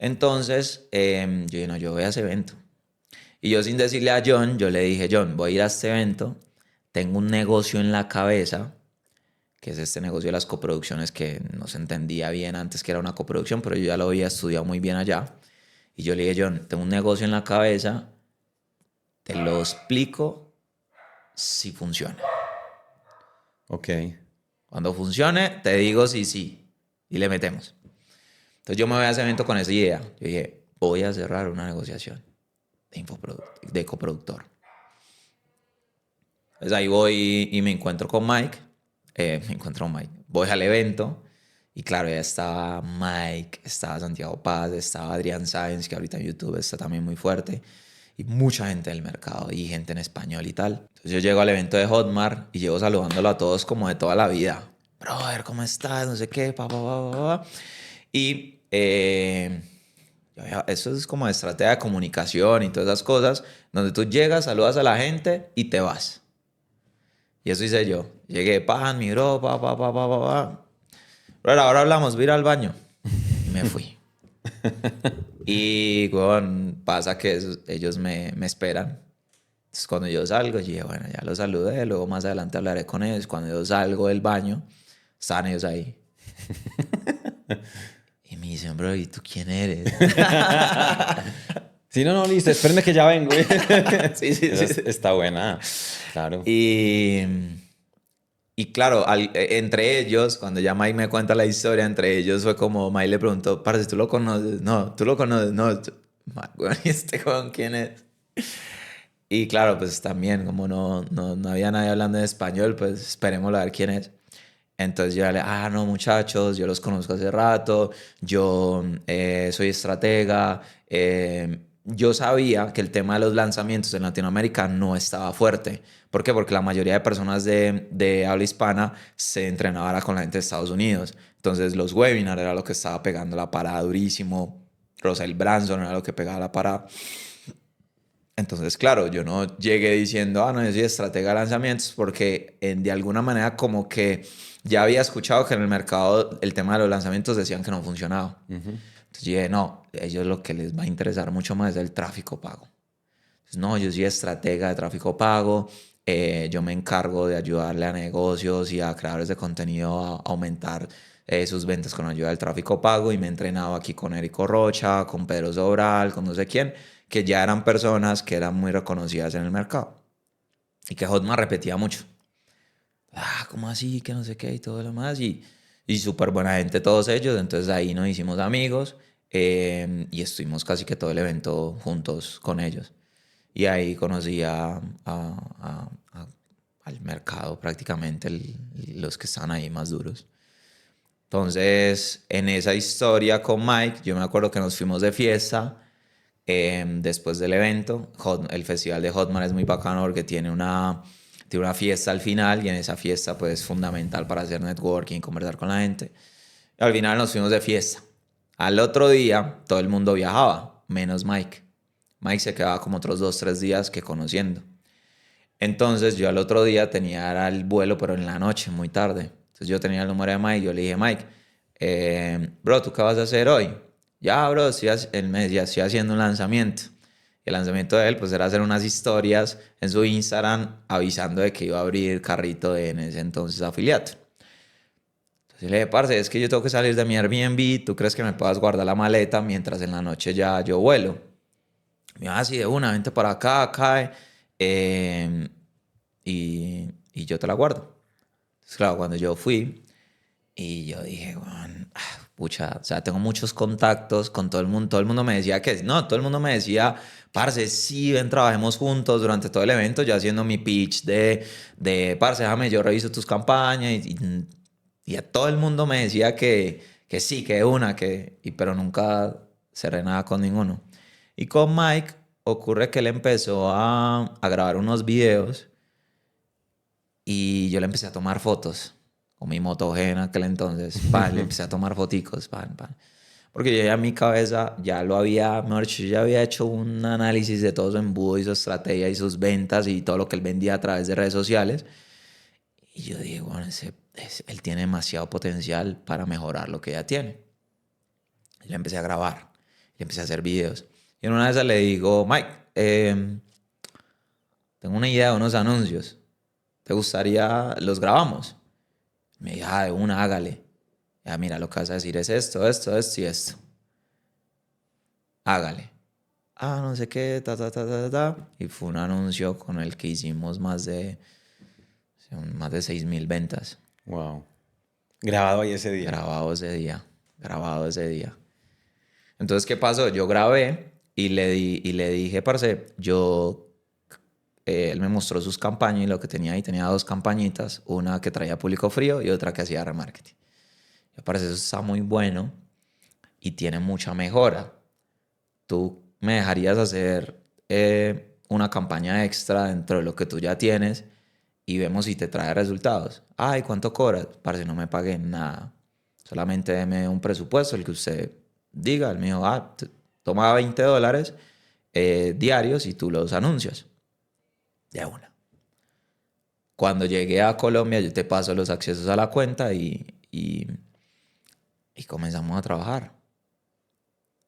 Entonces, yo dije, no, yo voy a ese evento. Y yo sin decirle a John, yo le dije, John, voy a ir a este evento, tengo un negocio en la cabeza, que es este negocio de las coproducciones que no se entendía bien antes que era una coproducción, pero yo ya lo había estudiado muy bien allá. Y yo le dije, John, tengo un negocio en la cabeza, te lo explico si funciona. Ok. Cuando funcione, te digo sí, sí, y le metemos. Entonces yo me voy a ese evento con esa idea. Yo dije, voy a cerrar una negociación de coproductor. Entonces ahí voy y me encuentro con Mike. Voy al evento y claro, ya estaba Mike, estaba Santiago Paz, estaba Adrián Sáenz, que ahorita en YouTube está también muy fuerte. Y mucha gente del mercado y gente en español y tal. Entonces yo llego al evento de Hotmart y llevo saludándolo a todos como de toda la vida. Brother, ¿cómo estás? No sé qué, pa. Y eso es como estrategia de comunicación y todas esas cosas, donde tú llegas, saludas a la gente y te vas. Y eso hice yo. Llegué, pan, mi bro, pa. Pero ahora hablamos, voy a ir al baño. Y me fui. Y, bueno, pasa que ellos me esperan. Entonces, cuando yo salgo, yo dije, bueno, ya los saludé, luego más adelante hablaré con ellos. Cuando yo salgo del baño, están ellos ahí. Y me dicen, bro, ¿y tú quién eres? Sí, no, listo, espérenme que ya vengo. Sí. Está buena, claro. Y claro, entre ellos, cuando ya Mike me cuenta la historia, entre ellos fue como, Mike le preguntó, parce, ¿tú lo conoces? No, ¿tú lo conoces? No. ¿Y este con quién es? Y claro, pues también, como no había nadie hablando en español, pues esperemos a ver quién es. Entonces yo le, no muchachos, yo los conozco hace rato, yo soy estratega. Yo sabía que el tema de los lanzamientos en Latinoamérica no estaba fuerte. ¿Por qué? Porque la mayoría de personas de habla hispana se entrenaban con la gente de Estados Unidos. Entonces los webinars era lo que estaba pegando la parada durísimo. Russell Branson era lo que pegaba la parada. Entonces, claro, yo no llegué diciendo, no, yo soy estratega de lanzamientos, porque de alguna manera como que ya había escuchado que en el mercado el tema de los lanzamientos decían que no funcionaba. Entonces dije, no, a ellos lo que les va a interesar mucho más es el tráfico pago. Entonces, no, yo soy estratega de tráfico pago, yo me encargo de ayudarle a negocios y a creadores de contenido a aumentar sus ventas con ayuda del tráfico pago, y me he entrenado aquí con Érico Rocha, con Pedro Sobral, con no sé quién, que ya eran personas que eran muy reconocidas en el mercado y que Hotmart repetía mucho. ¿Cómo así? Que no sé qué y todo lo demás. Y súper buena gente todos ellos. Entonces ahí nos hicimos amigos y estuvimos casi que todo el evento juntos con ellos. Y ahí conocí al mercado prácticamente, los que están ahí más duros. Entonces, en esa historia con Mike, yo me acuerdo que nos fuimos de fiesta después del evento. El festival de Hotmart es muy bacano porque tiene una fiesta al final, y en esa fiesta pues es fundamental para hacer networking, conversar con la gente. Y al final nos fuimos de fiesta. Al otro día todo el mundo viajaba, menos Mike. Mike se quedaba como otros 2, 3 días que conociendo. Entonces yo al otro día tenía el vuelo, pero en la noche, muy tarde. Entonces yo tenía el número de Mike, yo le dije, Mike, bro, ¿tú qué vas a hacer hoy? Ya, bro, él me decía, estoy haciendo un lanzamiento. Y el lanzamiento de él, pues, era hacer unas historias en su Instagram avisando de que iba a abrir carrito en ese entonces afiliado. Entonces le dije, parce, es que yo tengo que salir de mi Airbnb, ¿tú crees que me puedas guardar la maleta mientras en la noche ya yo vuelo? Me dijo, sí, de una, vente para acá, cae, y yo te la guardo. Entonces, claro, cuando yo fui, y yo dije, bueno, pucha, o sea, tengo muchos contactos con todo el mundo me decía que no, todo el mundo me decía, parce, sí, ven, trabajemos juntos durante todo el evento, yo haciendo mi pitch parce, déjame, yo reviso tus campañas, y a todo el mundo me decía que sí, que una, pero nunca cerré nada con ninguno. Y con Mike ocurre que él empezó a grabar unos videos y yo le empecé a tomar fotos con mi Moto G en aquel entonces. Le empecé a tomar foticos, porque yo ya en mi cabeza ya lo había, mejor dicho, yo ya había hecho un análisis de todo su embudo y su estrategia y sus ventas y todo lo que él vendía a través de redes sociales. Y yo dije, bueno, él tiene demasiado potencial para mejorar lo que ya tiene. Y le empecé a grabar, le empecé a hacer videos. Y en una de esas le digo, Mike, tengo una idea de unos anuncios. ¿Te gustaría? ¿Los grabamos? Me dijo, de una, hágale. Ya, mira, lo que vas a decir es esto y esto. Hágale. No sé qué, Y fue un anuncio con el que hicimos más de 6,000 ventas. Wow. Grabado ahí ese día. Grabado ese día. Entonces, ¿qué pasó? Yo grabé y le dije, parce, él me mostró sus campañas y lo que tenía ahí, tenía dos campañitas, una que traía público frío y otra que hacía remarketing. Me parece eso está muy bueno y tiene mucha mejora. ¿Tú me dejarías hacer una campaña extra dentro de lo que tú ya tienes y vemos si te trae resultados? Ay, ¿cuánto cobras? Parce, no me pagué nada. Solamente deme un presupuesto, el que usted diga. Él me dijo, toma $20 diarios y tú los anuncias. De una. Cuando llegué a Colombia, yo te paso los accesos a la cuenta y comenzamos a trabajar.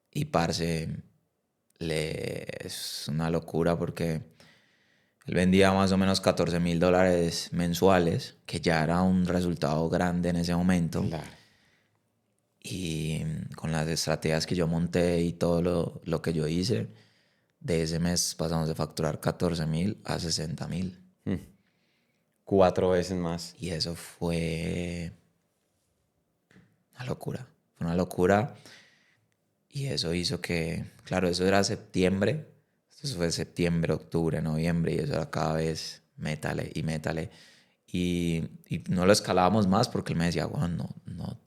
Y parce, es una locura porque él vendía más o menos $14,000 mensuales, que ya era un resultado grande en ese momento. Claro. Y con las estrategias que yo monté y todo lo que yo hice, de ese mes pasamos de facturar 14,000 a 60,000. 4 veces más. Y eso fue una locura. Fue una locura. Y eso hizo que, claro, eso era septiembre. Eso fue septiembre, octubre, noviembre. Y eso era cada vez métale y métale. Y no lo escalábamos más porque él me decía, bueno, no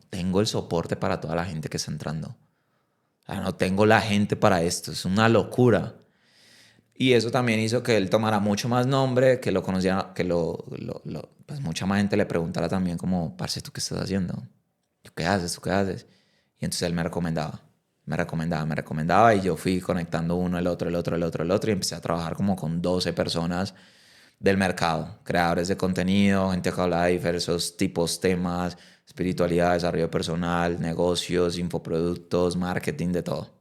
tengo el soporte para toda la gente que está entrando. O sea, no tengo la gente para esto. Es una locura. Y eso también hizo que él tomara mucho más nombre, que lo conociera, que pues mucha más gente le preguntara también como, parce, ¿tú qué estás haciendo? ¿Tú qué haces? ¿Tú qué haces? Y entonces él me recomendaba y yo fui conectando uno, el otro y empecé a trabajar como con 12 personas del mercado, creadores de contenido, gente que hablaba de diversos tipos, temas, espiritualidad, desarrollo personal, negocios, infoproductos, marketing, de todo.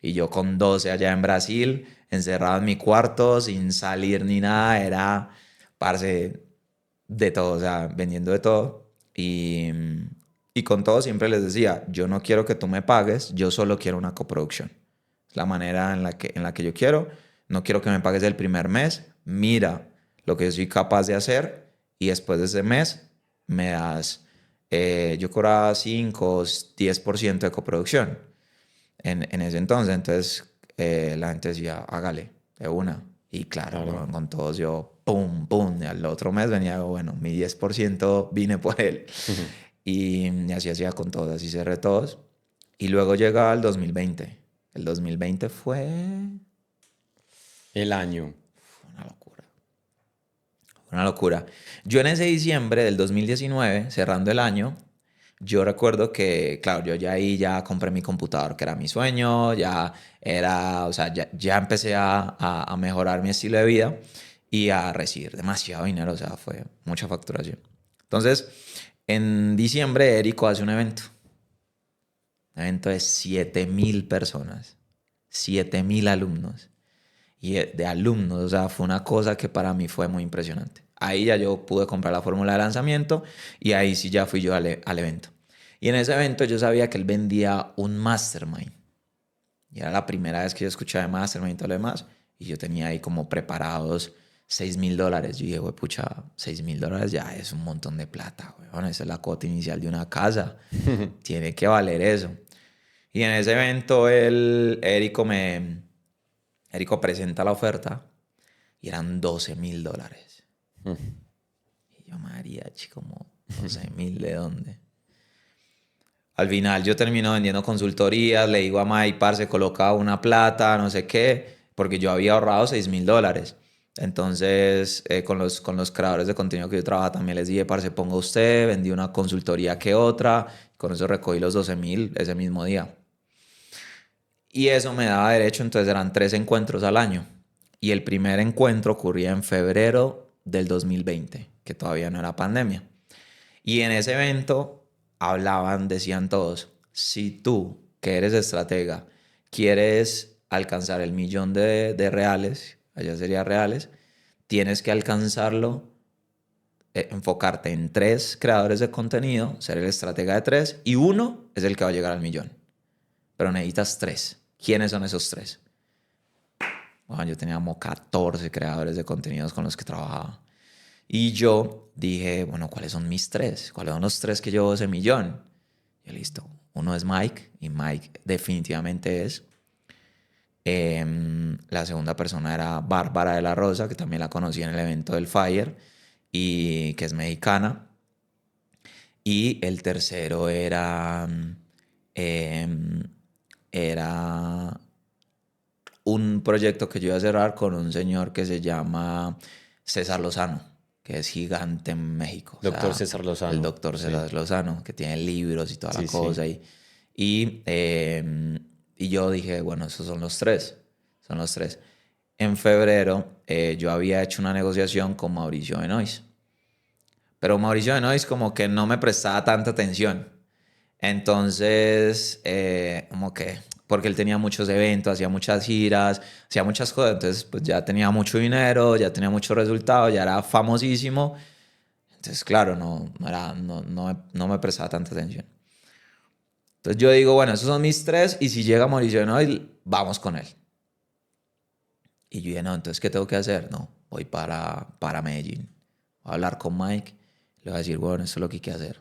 Y yo con 12 allá en Brasil, encerrado en mi cuarto, sin salir ni nada, era, parce, de todo, o sea, vendiendo de todo. Y con todo siempre les decía, yo no quiero que tú me pagues, yo solo quiero una coproducción. Es la manera en la que yo quiero. No quiero que me pagues el primer mes. Mira lo que yo soy capaz de hacer y después de ese mes me das, yo cobraba 5 o 10% de coproducción en ese entonces. Entonces la gente decía, hágale, de una. Y claro, Claro. con todos yo, pum, pum. Y al otro mes venía, bueno, mi 10% vine por él. Y así hacía con todos, así cerré todos. Y luego llega el 2020. El 2020 fue El año. una locura. Una locura. Yo en ese diciembre del 2019, cerrando el año, yo recuerdo que, claro, yo ya ahí ya compré mi computador, que era mi sueño, ya era, o sea, ya empecé a mejorar mi estilo de vida y a recibir demasiado dinero, o sea, fue mucha facturación. Entonces, en diciembre, Érico hace un evento. Un evento de 7,000 personas, 7,000 alumnos. Y de alumnos, o sea, fue una cosa que para mí fue muy impresionante. Ahí ya yo pude comprar la fórmula de lanzamiento y ahí sí ya fui yo al evento. Y en ese evento yo sabía que él vendía un mastermind. Y era la primera vez que yo escuchaba de mastermind y todo lo demás. Y yo tenía ahí como preparados $6,000. Yo dije, güey, pucha, $6,000 ya es un montón de plata, güey. Bueno, esa es la cuota inicial de una casa. Tiene que valer eso. Y en ese evento Érico presenta la oferta y eran $12,000. Y yo, mariachi, como 12,000, ¿de dónde? Al final yo termino vendiendo consultorías, le digo a Mike, parce, coloca una plata, no sé qué, porque yo había ahorrado $6,000. Entonces, con los creadores de contenido que yo trabajaba, también les dije, parce, ponga usted, vendí una consultoría que otra, con eso recogí los 12,000 ese mismo día. Y eso me daba derecho, entonces eran 3 encuentros al año. Y el primer encuentro ocurría en febrero del 2020, que todavía no era pandemia. Y en ese evento decían todos, si tú, que eres estratega, quieres alcanzar el millón de reales, allá sería reales, tienes que alcanzarlo, enfocarte en 3 creadores de contenido, ser el estratega de 3, y uno es el que va a llegar al millón. Pero necesitas 3. ¿Quiénes son esos 3? Bueno, yo tenía como 14 creadores de contenidos con los que trabajaba. Y yo dije, bueno, ¿cuáles son mis 3? ¿Cuáles son los 3 que llevo ese millón? Y listo. Uno es Mike, y Mike definitivamente es. La segunda persona era Bárbara de la Rosa, que también la conocí en el evento del Fire, y que es mexicana. Y el tercero era un proyecto que yo iba a cerrar con un señor que se llama César Lozano, que es gigante en México. Doctor César Lozano. El doctor César Lozano, que tiene libros y toda la cosa. Sí. Y yo dije, bueno, esos son los tres. Son los tres. En febrero yo había hecho una negociación con Mauricio Benoist. Pero Mauricio Benoist como que no me prestaba tanta atención. Entonces, como que, porque él tenía muchos eventos, hacía muchas giras, hacía muchas cosas, entonces pues ya tenía mucho dinero, ya tenía muchos resultados, ya era famosísimo. Entonces, claro, no me prestaba tanta atención. Entonces yo digo, bueno, esos son mis tres, y si llega Mauricio Benoist, vamos con él. Y yo dije, no, entonces, ¿qué tengo que hacer? No, voy para Medellín. Voy a hablar con Mike, le voy a decir, bueno, eso es lo que hay que hacer.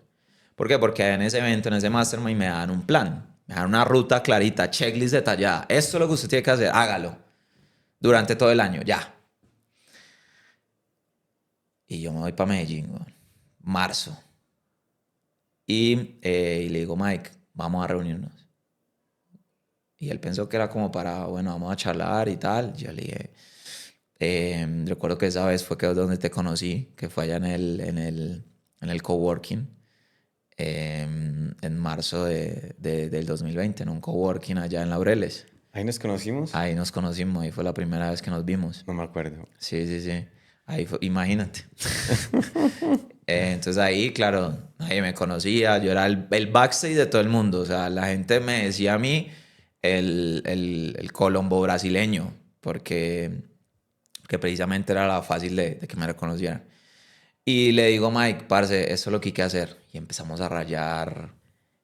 ¿Por qué? Porque en ese evento, en ese mastermind, me dan un plan, me dan una ruta clarita, checklist detallada. Esto es lo que usted tiene que hacer, hágalo. Durante todo el año, ya. Y yo me voy para Medellín, bueno, marzo. Y le digo, Mike, vamos a reunirnos. Y él pensó que era como para, bueno, vamos a charlar y tal. Yo le dije, recuerdo que esa vez fue que donde te conocí, que fue allá en el coworking, en marzo del 2020, en un coworking allá en Laureles. ¿Ahí nos conocimos? Ahí nos conocimos, ahí fue la primera vez que nos vimos. No me acuerdo. Sí. Ahí fue, imagínate. Entonces ahí, claro, nadie me conocía, yo era el backstage de todo el mundo. O sea, la gente me decía a mí el colombo brasileño, porque precisamente era la fácil de que me reconocieran. Y le digo, Mike, parce, eso es lo que hay que hacer. Y empezamos a rayar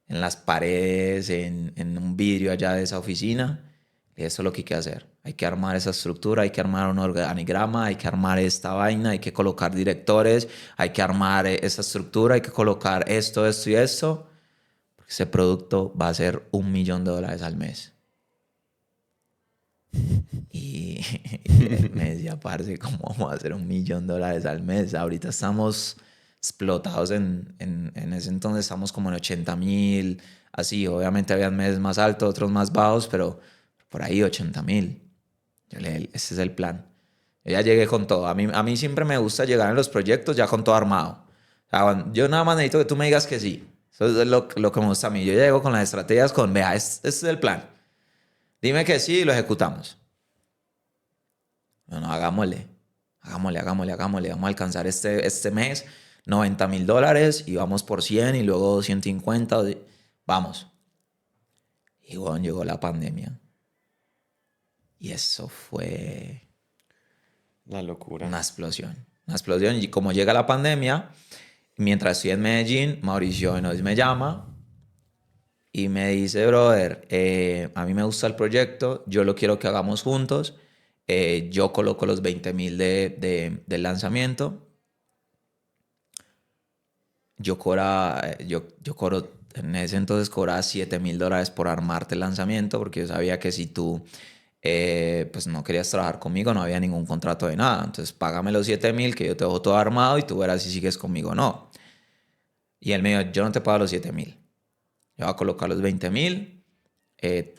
en las paredes, en un vidrio allá de esa oficina. Y eso es lo que hay que hacer. Hay que armar esa estructura, hay que armar un organigrama, hay que armar esta vaina, hay que colocar directores, hay que armar esa estructura, hay que colocar esto y esto. Porque ese producto va a ser $1.000.000 al mes. Y me decía, parce, ¿cómo vamos a hacer $1.000.000 al mes? Ahorita estamos explotados en ese entonces, estamos como en 80.000, así. Obviamente había meses más altos, otros más bajos, pero por ahí 80.000. Yo le dije, ese es el plan. Yo ya llegué con todo. A mí siempre me gusta llegar en los proyectos ya con todo armado. O sea, yo nada más necesito que tú me digas que sí. Eso es lo que me gusta a mí. Yo llego con las estrategias con, vea, este es el plan. Dime que sí y lo ejecutamos. No, hagámosle. Vamos a alcanzar este mes $90.000 y vamos por 100 y luego 250. Vamos. Y bueno, llegó la pandemia. Y eso fue... La locura. Una explosión. Y como llega la pandemia, mientras estoy en Medellín, Mauricio Benoist me llama y me dice, brother, a mí me gusta el proyecto, yo lo quiero que hagamos juntos. Yo coloco los 20.000 del lanzamiento. Yo cobro, en ese entonces cobraba $7.000 por armarte el lanzamiento, porque yo sabía que si tú pues no querías trabajar conmigo, no había ningún contrato de nada. Entonces págame los 7.000 que yo te dejo todo armado y tú verás si sigues conmigo o no. Y él me dijo, yo no te pago los 7.000. Yo voy a colocar los 20.000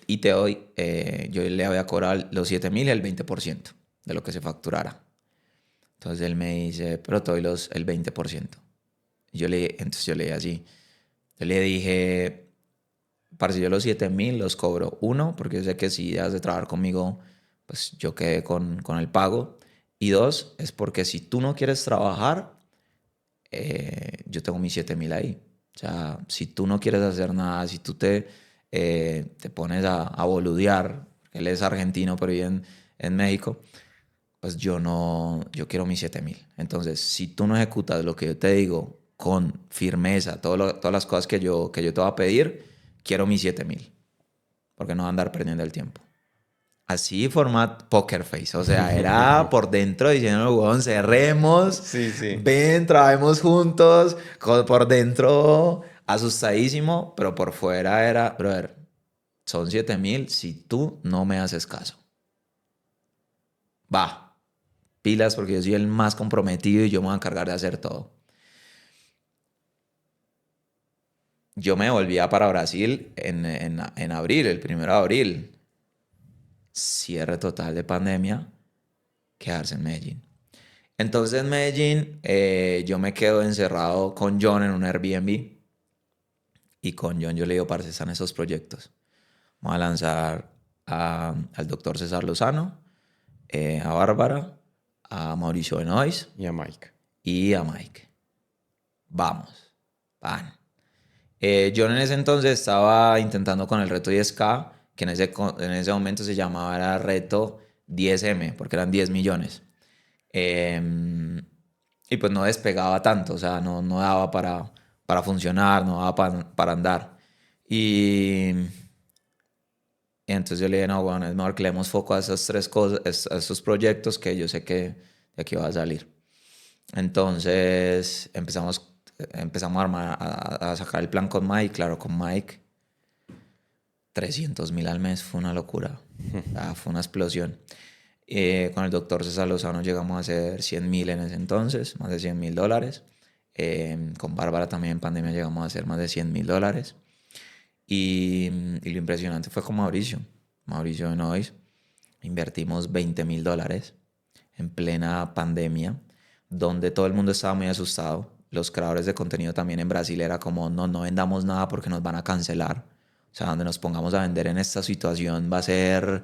y te doy, yo le voy a cobrar los 7.000 y el 20% de lo que se facturara. Entonces él me dice, pero te doy el 20%. Entonces yo le dije así. Yo le dije, parce, yo los 7.000 los cobro. Uno, porque yo sé que si has de trabajar conmigo, pues yo quedé con el pago. Y dos, es porque si tú no quieres trabajar, yo tengo mis 7.000 ahí. O sea, si tú no quieres hacer nada, si tú te pones a boludear, él es argentino pero vive en México, pues yo quiero mis 7.000. Entonces, si tú no ejecutas lo que yo te digo con firmeza, todas las cosas que yo te voy a pedir, quiero mis 7.000, porque no voy a andar perdiendo el tiempo. Así format poker face, o sea, era por dentro diciendo, weón, cerremos, Sí. ven, trabajemos juntos, por dentro asustadísimo, pero por fuera era, brother, son 7.000 si tú no me haces caso. Va, pilas porque yo soy el más comprometido y yo me voy a encargar de hacer todo. Yo me volvía para Brasil en abril, el 1 de abril. Cierre total de pandemia, quedarse en Medellín. Entonces en Medellín yo me quedo encerrado con John en un Airbnb y con John yo le digo, parce, están esos proyectos. Vamos a lanzar al doctor César Lozano, a Bárbara, a Mauricio Benoist Y a Mike. y a Mike. Vamos, van. John en ese entonces estaba intentando con el reto 10K, que en ese momento se llamaba era reto 10M, porque eran 10 millones. Y pues no despegaba tanto, o sea, no daba para funcionar, no daba para andar. Y entonces yo le dije, no, bueno, es mejor que le demos foco a esas tres cosas, a esos proyectos que yo sé que de aquí va a salir. Entonces empezamos a armar, a sacar el plan con Mike. Claro, con Mike, 300.000 al mes fue una locura. Fue una explosión. Con el doctor César Lozano llegamos a hacer 100.000 en ese entonces, más de $100.000. Con Bárbara también en pandemia llegamos a hacer más de $100.000. Y lo impresionante fue con Mauricio Benoist. Invertimos $20.000 en plena pandemia, donde todo el mundo estaba muy asustado. Los creadores de contenido también en Brasil era como, no vendamos nada porque nos van a cancelar. O sea, donde nos pongamos a vender en esta situación va a ser,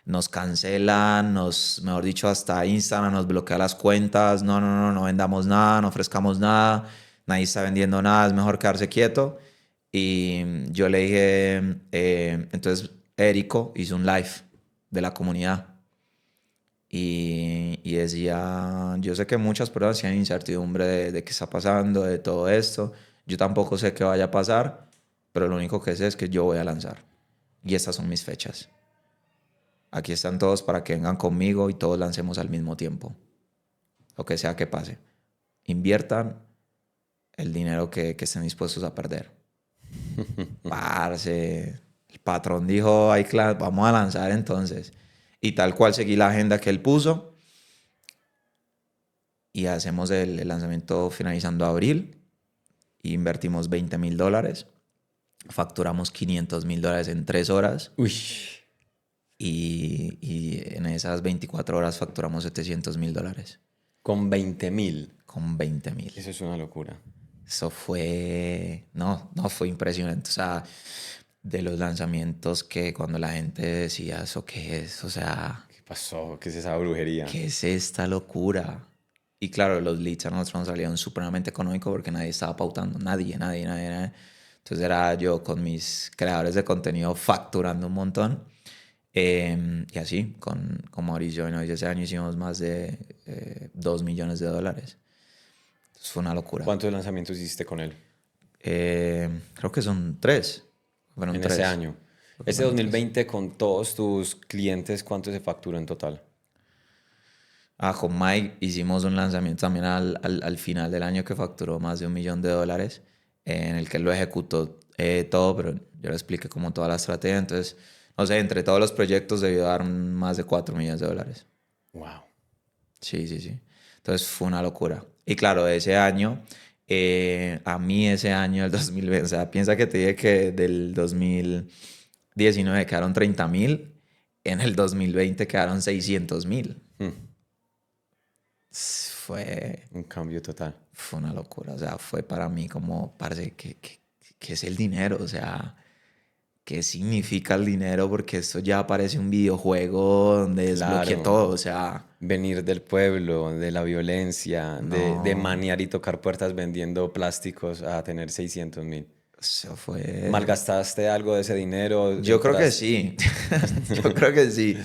nos cancelan, mejor dicho, hasta Instagram nos bloquea las cuentas. No vendamos nada, no ofrezcamos nada, nadie está vendiendo nada, es mejor quedarse quieto. Y yo le dije, entonces Érico hizo un live de la comunidad y decía, yo sé que muchas personas tienen incertidumbre de qué está pasando, de todo esto. Yo tampoco sé qué vaya a pasar, pero lo único que sé es que yo voy a lanzar. Y estas son mis fechas. Aquí están todos para que vengan conmigo y todos lancemos al mismo tiempo. Lo que sea que pase. Inviertan el dinero que estén dispuestos a perder. Parce, el patrón dijo, ay, claro, vamos a lanzar entonces. Y tal cual seguí la agenda que él puso. Y hacemos el lanzamiento finalizando abril. Y invertimos $20.000. Facturamos $500.000 en 3 horas. Uy. Y en esas 24 horas facturamos $700.000. Con 20.000. Con 20.000. Eso es una locura. Eso fue, no, fue impresionante. O sea, de los lanzamientos que cuando la gente decía, ¿eso qué es? O sea, ¿Qué pasó? ¿Qué es esa brujería? ¿qué es esta locura? Y claro, los leads a nosotros nos salieron supremamente económicos porque nadie estaba pautando, nadie. Entonces era yo con mis creadores de contenido facturando un montón. Y así, con Mauricio Benoist ese año hicimos más de $2 millones. Entonces fue una locura. ¿Cuántos lanzamientos hiciste con él Creo que son 3. Fueron en 3. ese año? Ese 2020 con todos tus clientes, ¿cuánto se facturó en total? Con Mike hicimos un lanzamiento también al final del año que facturó más de $1 millón, en el que él lo ejecutó todo, pero yo le expliqué como toda la estrategia. Entonces, no sé, entre todos los proyectos debió dar más de $4 millones. Wow. Sí. Entonces fue una locura. Y claro, ese año, a mí ese año, el 2020, o sea, piensa que te dije que del 2019 quedaron 30.000, en el 2020 quedaron 600.000. Fue Un cambio total. Fue una locura. O sea, fue para mí como, parce, ¿qué es el dinero? O sea, ¿qué significa el dinero? Porque esto ya parece un videojuego donde desbloquea Claro. todo. O sea, Venir del pueblo, de la violencia, de no. manear y tocar puertas vendiendo plásticos a tener 600.000. Eso fue. ¿Malgastaste algo de ese dinero? Yo creo que sí. Yo creo que sí.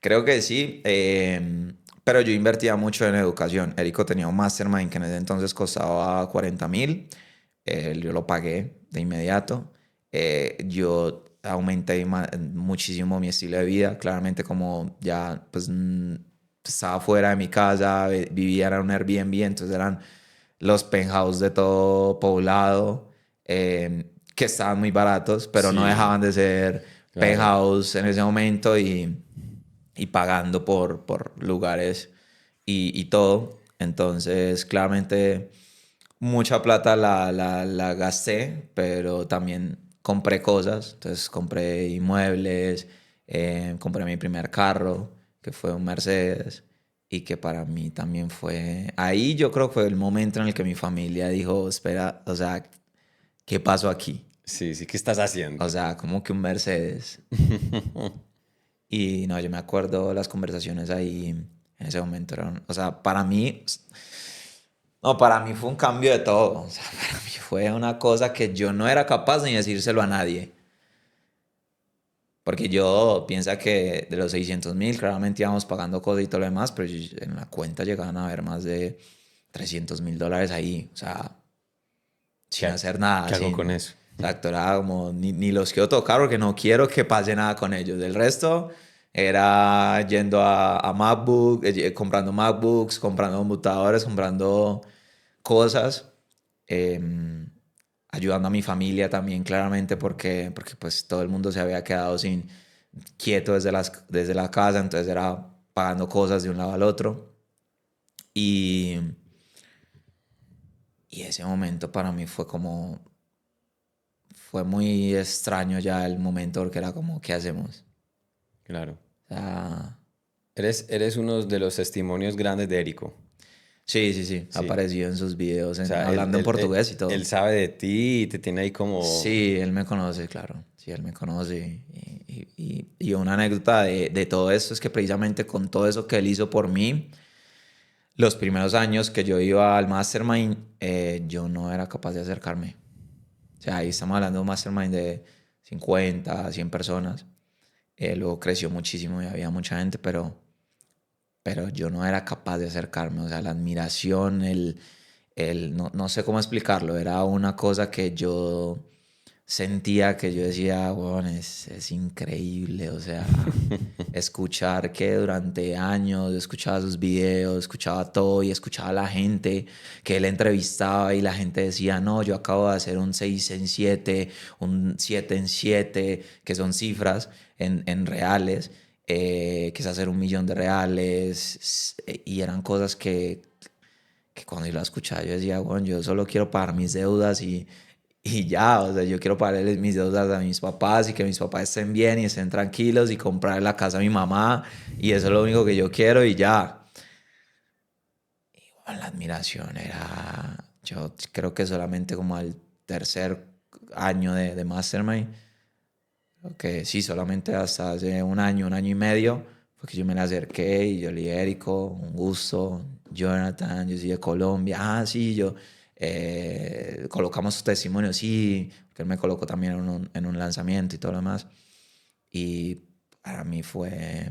Creo que sí. Pero yo invertía mucho en educación. Érico tenía un mastermind que en ese entonces costaba 40.000. Yo lo pagué de inmediato. Yo aumenté muchísimo mi estilo de vida. Claramente como ya pues estaba fuera de mi casa, vivía en un Airbnb, entonces eran los penthouse de todo poblado. que estaban muy baratos, pero no Sí, dejaban de ser claro. penthouse en ese momento y pagando por lugares y todo. Entonces, claramente, mucha plata la gasté, pero también compré cosas. Entonces, compré inmuebles, compré mi primer carro, que fue un Mercedes, y que para mí también fue... Ahí yo creo que fue el momento en el que mi familia dijo, espera, o sea, ¿qué pasó aquí? Sí, sí, ¿qué estás haciendo? O sea, como que un Mercedes. Y no, yo me acuerdo las conversaciones ahí en ese momento eran, o sea, para mí, no, para mí fue un cambio de todo. O sea, para mí fue una cosa que yo no era capaz de decírselo a nadie. Porque yo piensa que de los 600.000, claramente íbamos pagando cosas y todo lo demás, pero en la cuenta llegaban a haber más de $300.000 ahí. O sea, sin hacer nada, ¿Qué hago con sin... eso? Exacto, era como, ni los quiero tocar porque no quiero que pase nada con ellos. Del resto, era yendo a MacBook, comprando MacBooks, comprando computadores, comprando cosas, em, ayudando a mi familia también, claramente, porque pues todo el mundo se había quedado sin quieto desde la casa, entonces era pagando cosas de un lado al otro. Y, y ese momento para mí fue como fue muy extraño ya el momento porque era como, ¿qué hacemos? Claro. O sea, Eres uno de los testimonios grandes de Érico. sí, sí, sí, Sí. apareció en sus videos O sea, hablando en portugués y él todo. sabe de ti y te tiene ahí como... Sí, él me conoce, claro. Sí, él me conoce. Y una anécdota de todo esto es que precisamente con todo eso que él hizo por mí, los primeros años que yo iba al Mastermind, yo no era capaz de acercarme. O sea, ahí estamos hablando de un Mastermind de 50, 100 personas. Luego creció muchísimo y había mucha gente, pero yo no era capaz de acercarme, o sea, la admiración, no sé cómo explicarlo, era una cosa que yo sentía que yo decía, bueno, es increíble, o sea, escuchar que durante años escuchaba sus videos, escuchaba todo y escuchaba a la gente que él entrevistaba y la gente decía, no, yo acabo de hacer un 6 en 7 un 7 en 7 que son cifras en reales, que es hacer 1 millón de reales, y eran cosas que cuando yo la escuchaba yo decía, bueno, yo solo quiero pagar mis deudas y ya, o sea, yo quiero pagarles mis deudas a mis papás y que mis papás estén bien y estén tranquilos y comprar la casa a mi mamá y eso es lo único que yo quiero y ya. Igual la admiración era, yo creo que solamente como al tercer año de Mastermind, creo que sí, solamente hasta hace un año y medio, fue que yo me le acerqué y yo le dije, Érico, un gusto, Jonathan, yo soy de Colombia, ah, sí, yo, colocamos su testimonio, sí, que él me colocó también en un lanzamiento y todo lo demás, y para mí fue,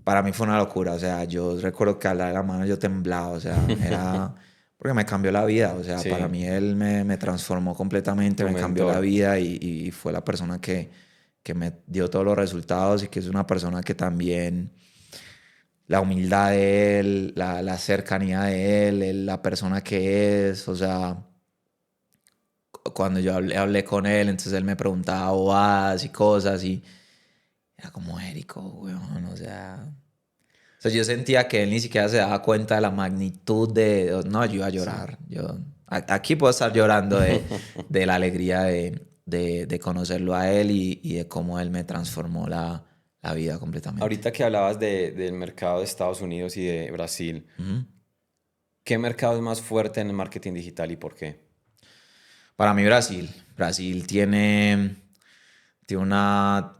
para mí fue una locura, o sea, yo recuerdo que al dar la mano yo temblaba, o sea, era... Porque me cambió la vida, o sea, para Sí, mí él me transformó completamente, tu me cambió la mentor. vida y fue la persona que me dio todos los resultados y que es una persona que también la humildad de él, la cercanía de él, la persona que es, o sea, cuando yo hablé con él, entonces él me preguntaba bobadas y cosas y era como Érico, weón, o sea... O sea, yo sentía que él ni siquiera se daba cuenta de la magnitud de... No, yo iba a Sí. llorar. Aquí puedo estar llorando de la alegría de conocerlo a él y de cómo él me transformó la vida completamente. Ahorita que hablabas del mercado de Estados Unidos y de Brasil, Ujú. ¿qué mercado es más fuerte en el marketing digital y por qué? Para mí Brasil. Brasil tiene una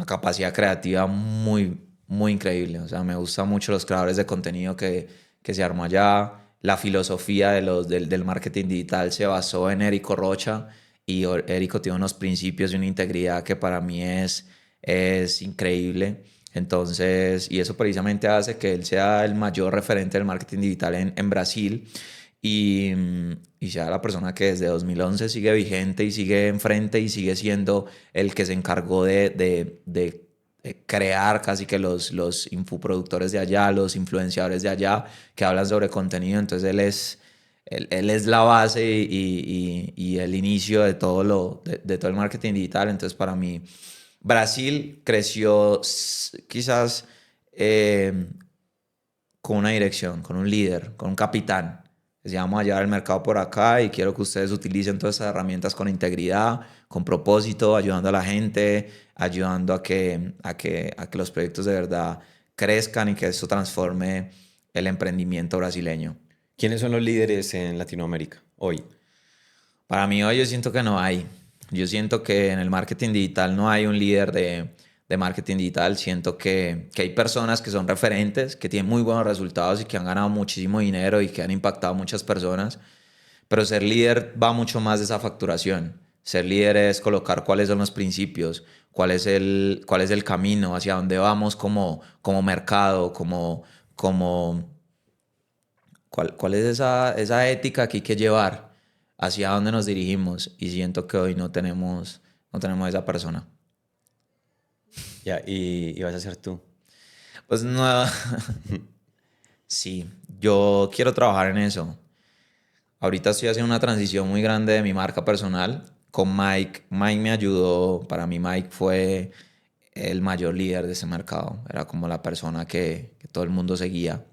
capacidad creativa muy, muy increíble. O sea, me gustan mucho los creadores de contenido que se armó allá. La filosofía del marketing digital se basó en Érico Rocha y Érico tiene unos principios y una integridad que para mí es increíble. Entonces, y eso precisamente hace que él sea el mayor referente del marketing digital en Brasil y, y sea la persona que desde 2011 sigue vigente y sigue enfrente y sigue siendo el que se encargó de crear casi que los infoproductores de allá, los influenciadores de allá que hablan sobre contenido. Entonces él él es la base y el inicio de de todo el marketing digital. Entonces, para mí, Brasil creció quizás eh, con una dirección, con un líder, con un capitán. Les vamos a llevar el mercado por acá y quiero que ustedes utilicen todas esas herramientas con integridad, con propósito, ayudando a la gente, ayudando a que los proyectos de verdad crezcan y que eso transforme el emprendimiento brasileño. ¿Quiénes son los líderes en Latinoamérica hoy? Para mí hoy yo siento que no hay. Yo siento que en el marketing digital no hay un líder de marketing digital. Siento que hay personas que son referentes, que tienen muy buenos resultados y que han ganado muchísimo dinero y que han impactado a muchas personas. Pero ser líder va mucho más de esa facturación. Ser líder es colocar cuáles son los principios, cuál es el camino, hacia dónde vamos como mercado, cuál es esa ética que hay que llevar, hacia dónde nos dirigimos. Y siento que hoy no tenemos esa persona. Ya, y vas a ser tú. Pues no, sí, yo quiero trabajar en eso. Ahorita estoy haciendo una transición muy grande de mi marca personal con Mike. Mike me ayudó. Para mí Mike fue el mayor líder de ese mercado. Era como la persona que todo el mundo seguía.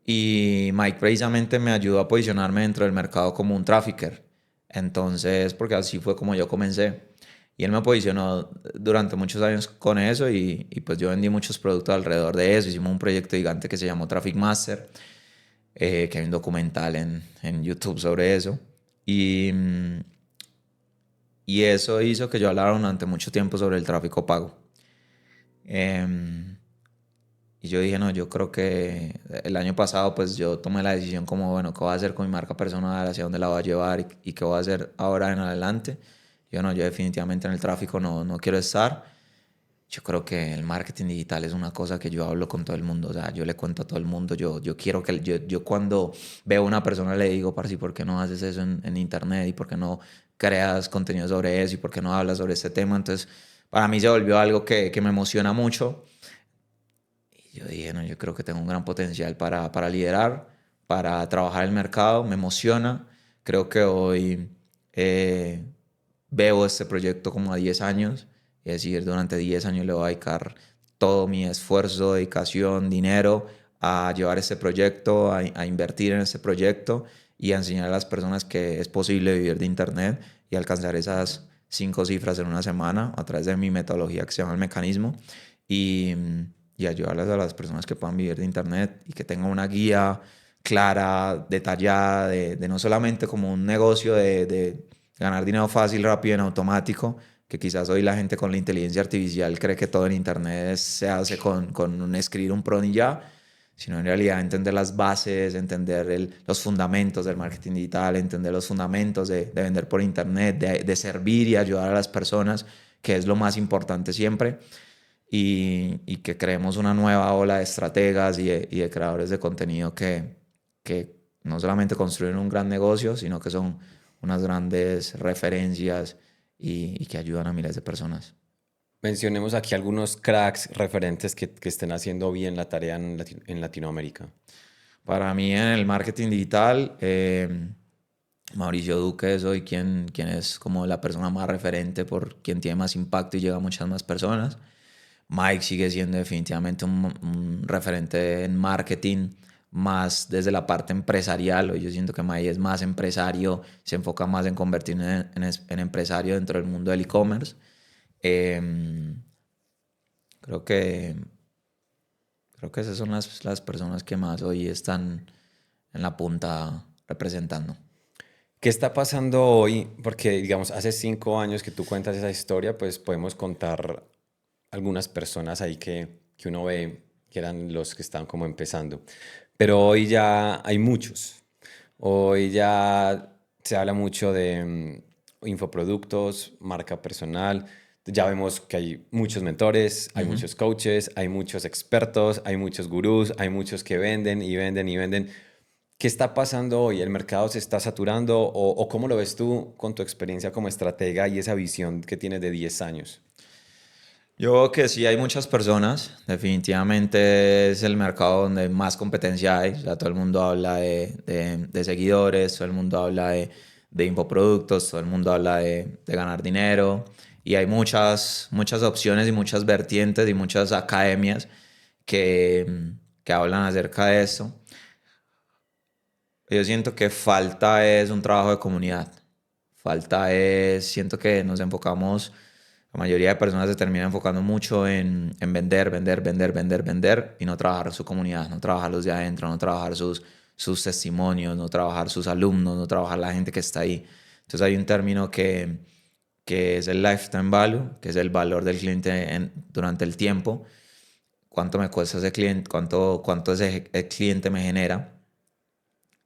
Y Mike precisamente me ayudó a posicionarme dentro del mercado como un trafficker. Entonces, porque así fue como yo comencé. Y él me posicionó durante muchos años con eso y pues yo vendí muchos productos alrededor de eso. Hicimos un proyecto gigante que se llamó Traffic Master, que hay un documental en YouTube sobre eso. Y, y eso hizo que yo hablara durante mucho tiempo sobre el tráfico pago. Em, y yo dije, no, yo creo que el año pasado pues yo tomé la decisión como, bueno, ¿qué voy a hacer con mi marca personal? ¿Hacia dónde la voy a llevar? Y qué voy a hacer ahora en adelante? Yo no, yo definitivamente en el tráfico no quiero estar. Yo creo que el marketing digital es una cosa que yo hablo con todo el mundo. O sea, yo le cuento a todo el mundo. Yo quiero que... Yo cuando veo a una persona le digo, parce, ¿por qué no haces eso en internet? ¿Y por qué no creas contenido sobre eso? ¿Y por qué no hablas sobre este tema? Entonces, para mí se volvió algo que me emociona mucho. Y yo dije, no, yo creo que tengo un gran potencial para liderar, para trabajar el mercado. Me emociona. Creo que hoy eh, veo este proyecto como a 10 años. Es decir, durante 10 años le voy a dedicar todo mi esfuerzo, dedicación, dinero a llevar este proyecto, a invertir en este proyecto y a enseñar a las personas que es posible vivir de Internet y alcanzar esas 5 cifras en una semana a través de mi metodología que se llama el mecanismo y, y ayudarles a las personas que puedan vivir de Internet y que tengan una guía clara, detallada, de no solamente como un negocio de ganar dinero fácil, rápido, en automático, que quizás hoy la gente con la inteligencia artificial cree que todo en Internet se hace con escribir un prompt y ya, sino en realidad entender las bases, entender los fundamentos del marketing digital, entender los fundamentos de vender por Internet, de servir y ayudar a las personas, que es lo más importante siempre, y que creemos una nueva ola de estrategas y de creadores de contenido que no solamente construyen un gran negocio, sino que son unas grandes referencias y que ayudan a miles de personas. Mencionemos aquí algunos cracks referentes que estén haciendo bien la tarea en Latinoamérica. Para mí en el marketing digital, Mauricio Duque es hoy quien es como la persona más referente por quien tiene más impacto y llega a muchas más personas. Mike sigue siendo definitivamente un referente en marketing, más desde la parte empresarial. Hoy yo siento que Mike es más empresario, se enfoca más en convertirse en empresario dentro del mundo del e-commerce. Eh, creo que, creo que esas son las personas que más hoy están en la punta representando. ¿Qué está pasando hoy? Porque, digamos, hace 5 años que tú cuentas esa historia, pues podemos contar algunas personas ahí que uno ve que eran los que estaban como empezando. Pero hoy ya hay muchos. Hoy ya se habla mucho de infoproductos, marca personal. Ya vemos que hay muchos mentores, hay Ujú. muchos coaches, hay muchos expertos, hay muchos gurús, hay muchos que venden y venden y venden. ¿Qué está pasando hoy? ¿El mercado se está saturando o cómo lo ves tú con tu experiencia como estratega y esa visión que tienes de 10 años? Yo creo que sí hay muchas personas, definitivamente es el mercado donde más competencia hay, o sea, todo el mundo habla de seguidores, todo el mundo habla de infoproductos, todo el mundo habla de ganar dinero y hay muchas opciones y muchas vertientes y muchas academias que hablan acerca de esto. Yo siento que falta es un trabajo de comunidad. Siento que nos enfocamos, la mayoría de personas se termina enfocando mucho en vender, vender, vender, vender, vender y no trabajar su comunidad, no trabajar los de adentro, no trabajar sus testimonios, no trabajar sus alumnos, no trabajar la gente que está ahí. Entonces hay un término que es el lifetime value, que es el valor del cliente durante el tiempo. ¿Cuánto me cuesta ese cliente? ¿Cuánto el cliente me genera?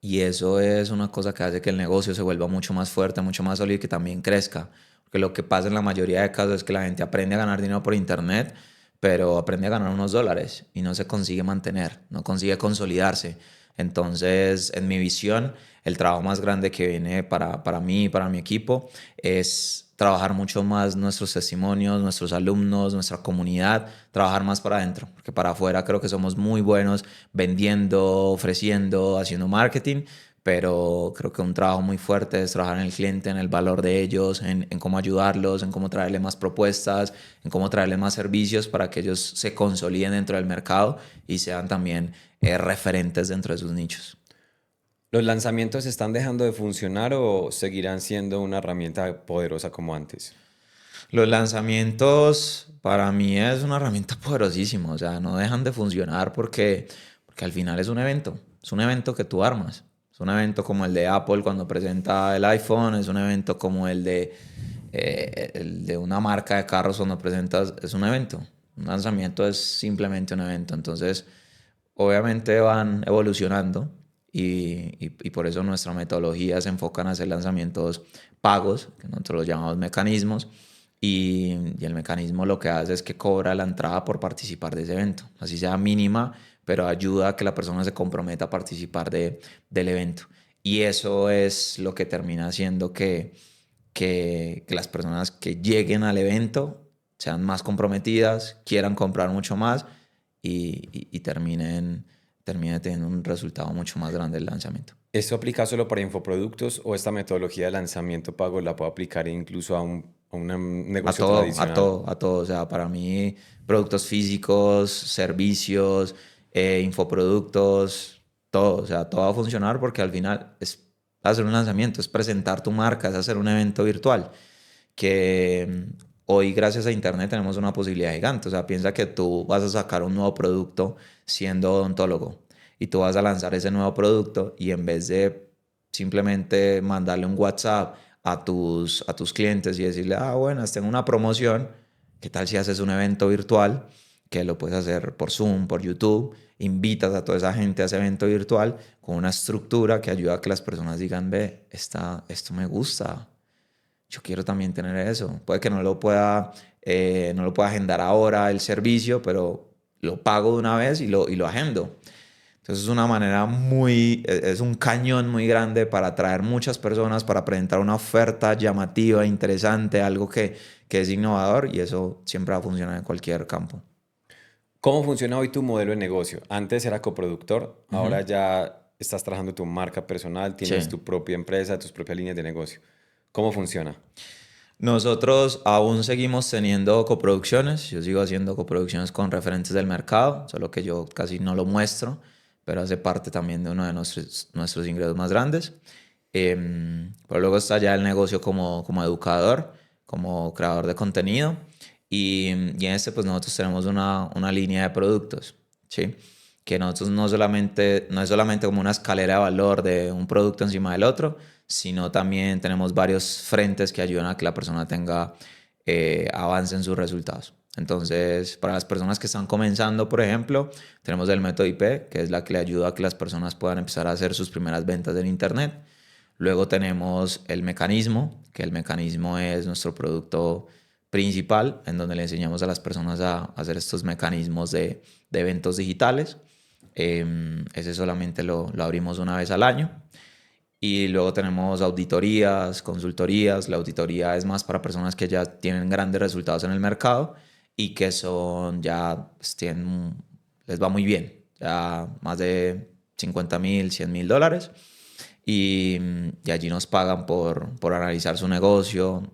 Y eso es una cosa que hace que el negocio se vuelva mucho más fuerte, mucho más sólido y que también crezca. Porque lo que pasa en la mayoría de casos es que la gente aprende a ganar dinero por internet, pero aprende a ganar unos dólares y no se consigue mantener, no consigue consolidarse. Entonces, en mi visión, el trabajo más grande que viene para mí y para mi equipo es trabajar mucho más nuestros testimonios, nuestros alumnos, nuestra comunidad, trabajar más para adentro, porque para afuera creo que somos muy buenos vendiendo, ofreciendo, haciendo marketing, pero creo que un trabajo muy fuerte es trabajar en el cliente, en el valor de ellos, en cómo ayudarlos, en cómo traerles más propuestas, en cómo traerles más servicios para que ellos se consoliden dentro del mercado y sean también referentes dentro de sus nichos. ¿Los lanzamientos están dejando de funcionar o seguirán siendo una herramienta poderosa como antes? Los lanzamientos para mí es una herramienta poderosísima, o sea, no dejan de funcionar porque al final es un evento que tú armas, es un evento como el de Apple cuando presenta el iPhone, es un evento como el de una marca de carros cuando presentas, es un evento, un lanzamiento es simplemente un evento, entonces obviamente van evolucionando y por eso nuestra metodología se enfoca en hacer lanzamientos pagos, que nosotros los llamamos mecanismos, y el mecanismo lo que hace es que cobra la entrada por participar de ese evento, así sea mínima, pero ayuda a que la persona se comprometa a participar del evento. Y eso es lo que termina haciendo que las personas que lleguen al evento sean más comprometidas, quieran comprar mucho más y termine teniendo un resultado mucho más grande el lanzamiento. ¿Esto aplica solo para infoproductos o esta metodología de lanzamiento pago la puedo aplicar incluso a un A negocio todo, a tradicional? todo, a todo. O sea, para mí, productos físicos, servicios, infoproductos, todo. O sea, todo va a funcionar porque al final es hacer un lanzamiento, es presentar tu marca, es hacer un evento virtual. Que hoy, gracias a Internet, tenemos una posibilidad gigante. O sea, piensa que tú vas a sacar un nuevo producto siendo odontólogo y tú vas a lanzar ese nuevo producto y en vez de simplemente mandarle un WhatsApp a tus clientes y decirle, ah, buenas, tengo una promoción, ¿qué tal si haces un evento virtual que lo puedes hacer por Zoom, por YouTube? Invitas a toda esa gente a ese evento virtual con una estructura que ayuda a que las personas digan, ve, esto me gusta, yo quiero también tener eso. Puede que no lo pueda agendar ahora el servicio, pero lo pago de una vez y lo agendo. Entonces es una manera es un cañón muy grande para atraer muchas personas, para presentar una oferta llamativa, interesante, algo que es innovador y eso siempre va a funcionar en cualquier campo. ¿Cómo funciona hoy tu modelo de negocio? Antes era coproductor, Ujú. ahora ya estás trabajando tu marca personal, tienes Sí. tu propia empresa, tus propias líneas de negocio. ¿Cómo funciona? Nosotros aún seguimos teniendo coproducciones. Yo sigo haciendo coproducciones con referentes del mercado, solo que yo casi no lo muestro, pero hace parte también de uno de nuestros ingresos más grandes. Pero luego está ya el negocio como educador, como creador de contenido. Y en este, pues nosotros tenemos una línea de productos, ¿sí? Que nosotros no es solamente como una escalera de valor de un producto encima del otro, sino también tenemos varios frentes que ayudan a que la persona tenga avance en sus resultados. Entonces, para las personas que están comenzando, por ejemplo, tenemos el método IP, que es la que le ayuda a que las personas puedan empezar a hacer sus primeras ventas en Internet. Luego tenemos el mecanismo, que el mecanismo es nuestro producto principal, en donde le enseñamos a las personas a hacer estos mecanismos de eventos digitales. Ese solamente lo abrimos una vez al año. Y luego tenemos auditorías, consultorías. La auditoría es más para personas que ya tienen grandes resultados en el mercado y que son ya, pues, les va muy bien, ya más de 50.000, $100.000 y allí nos pagan por analizar su negocio,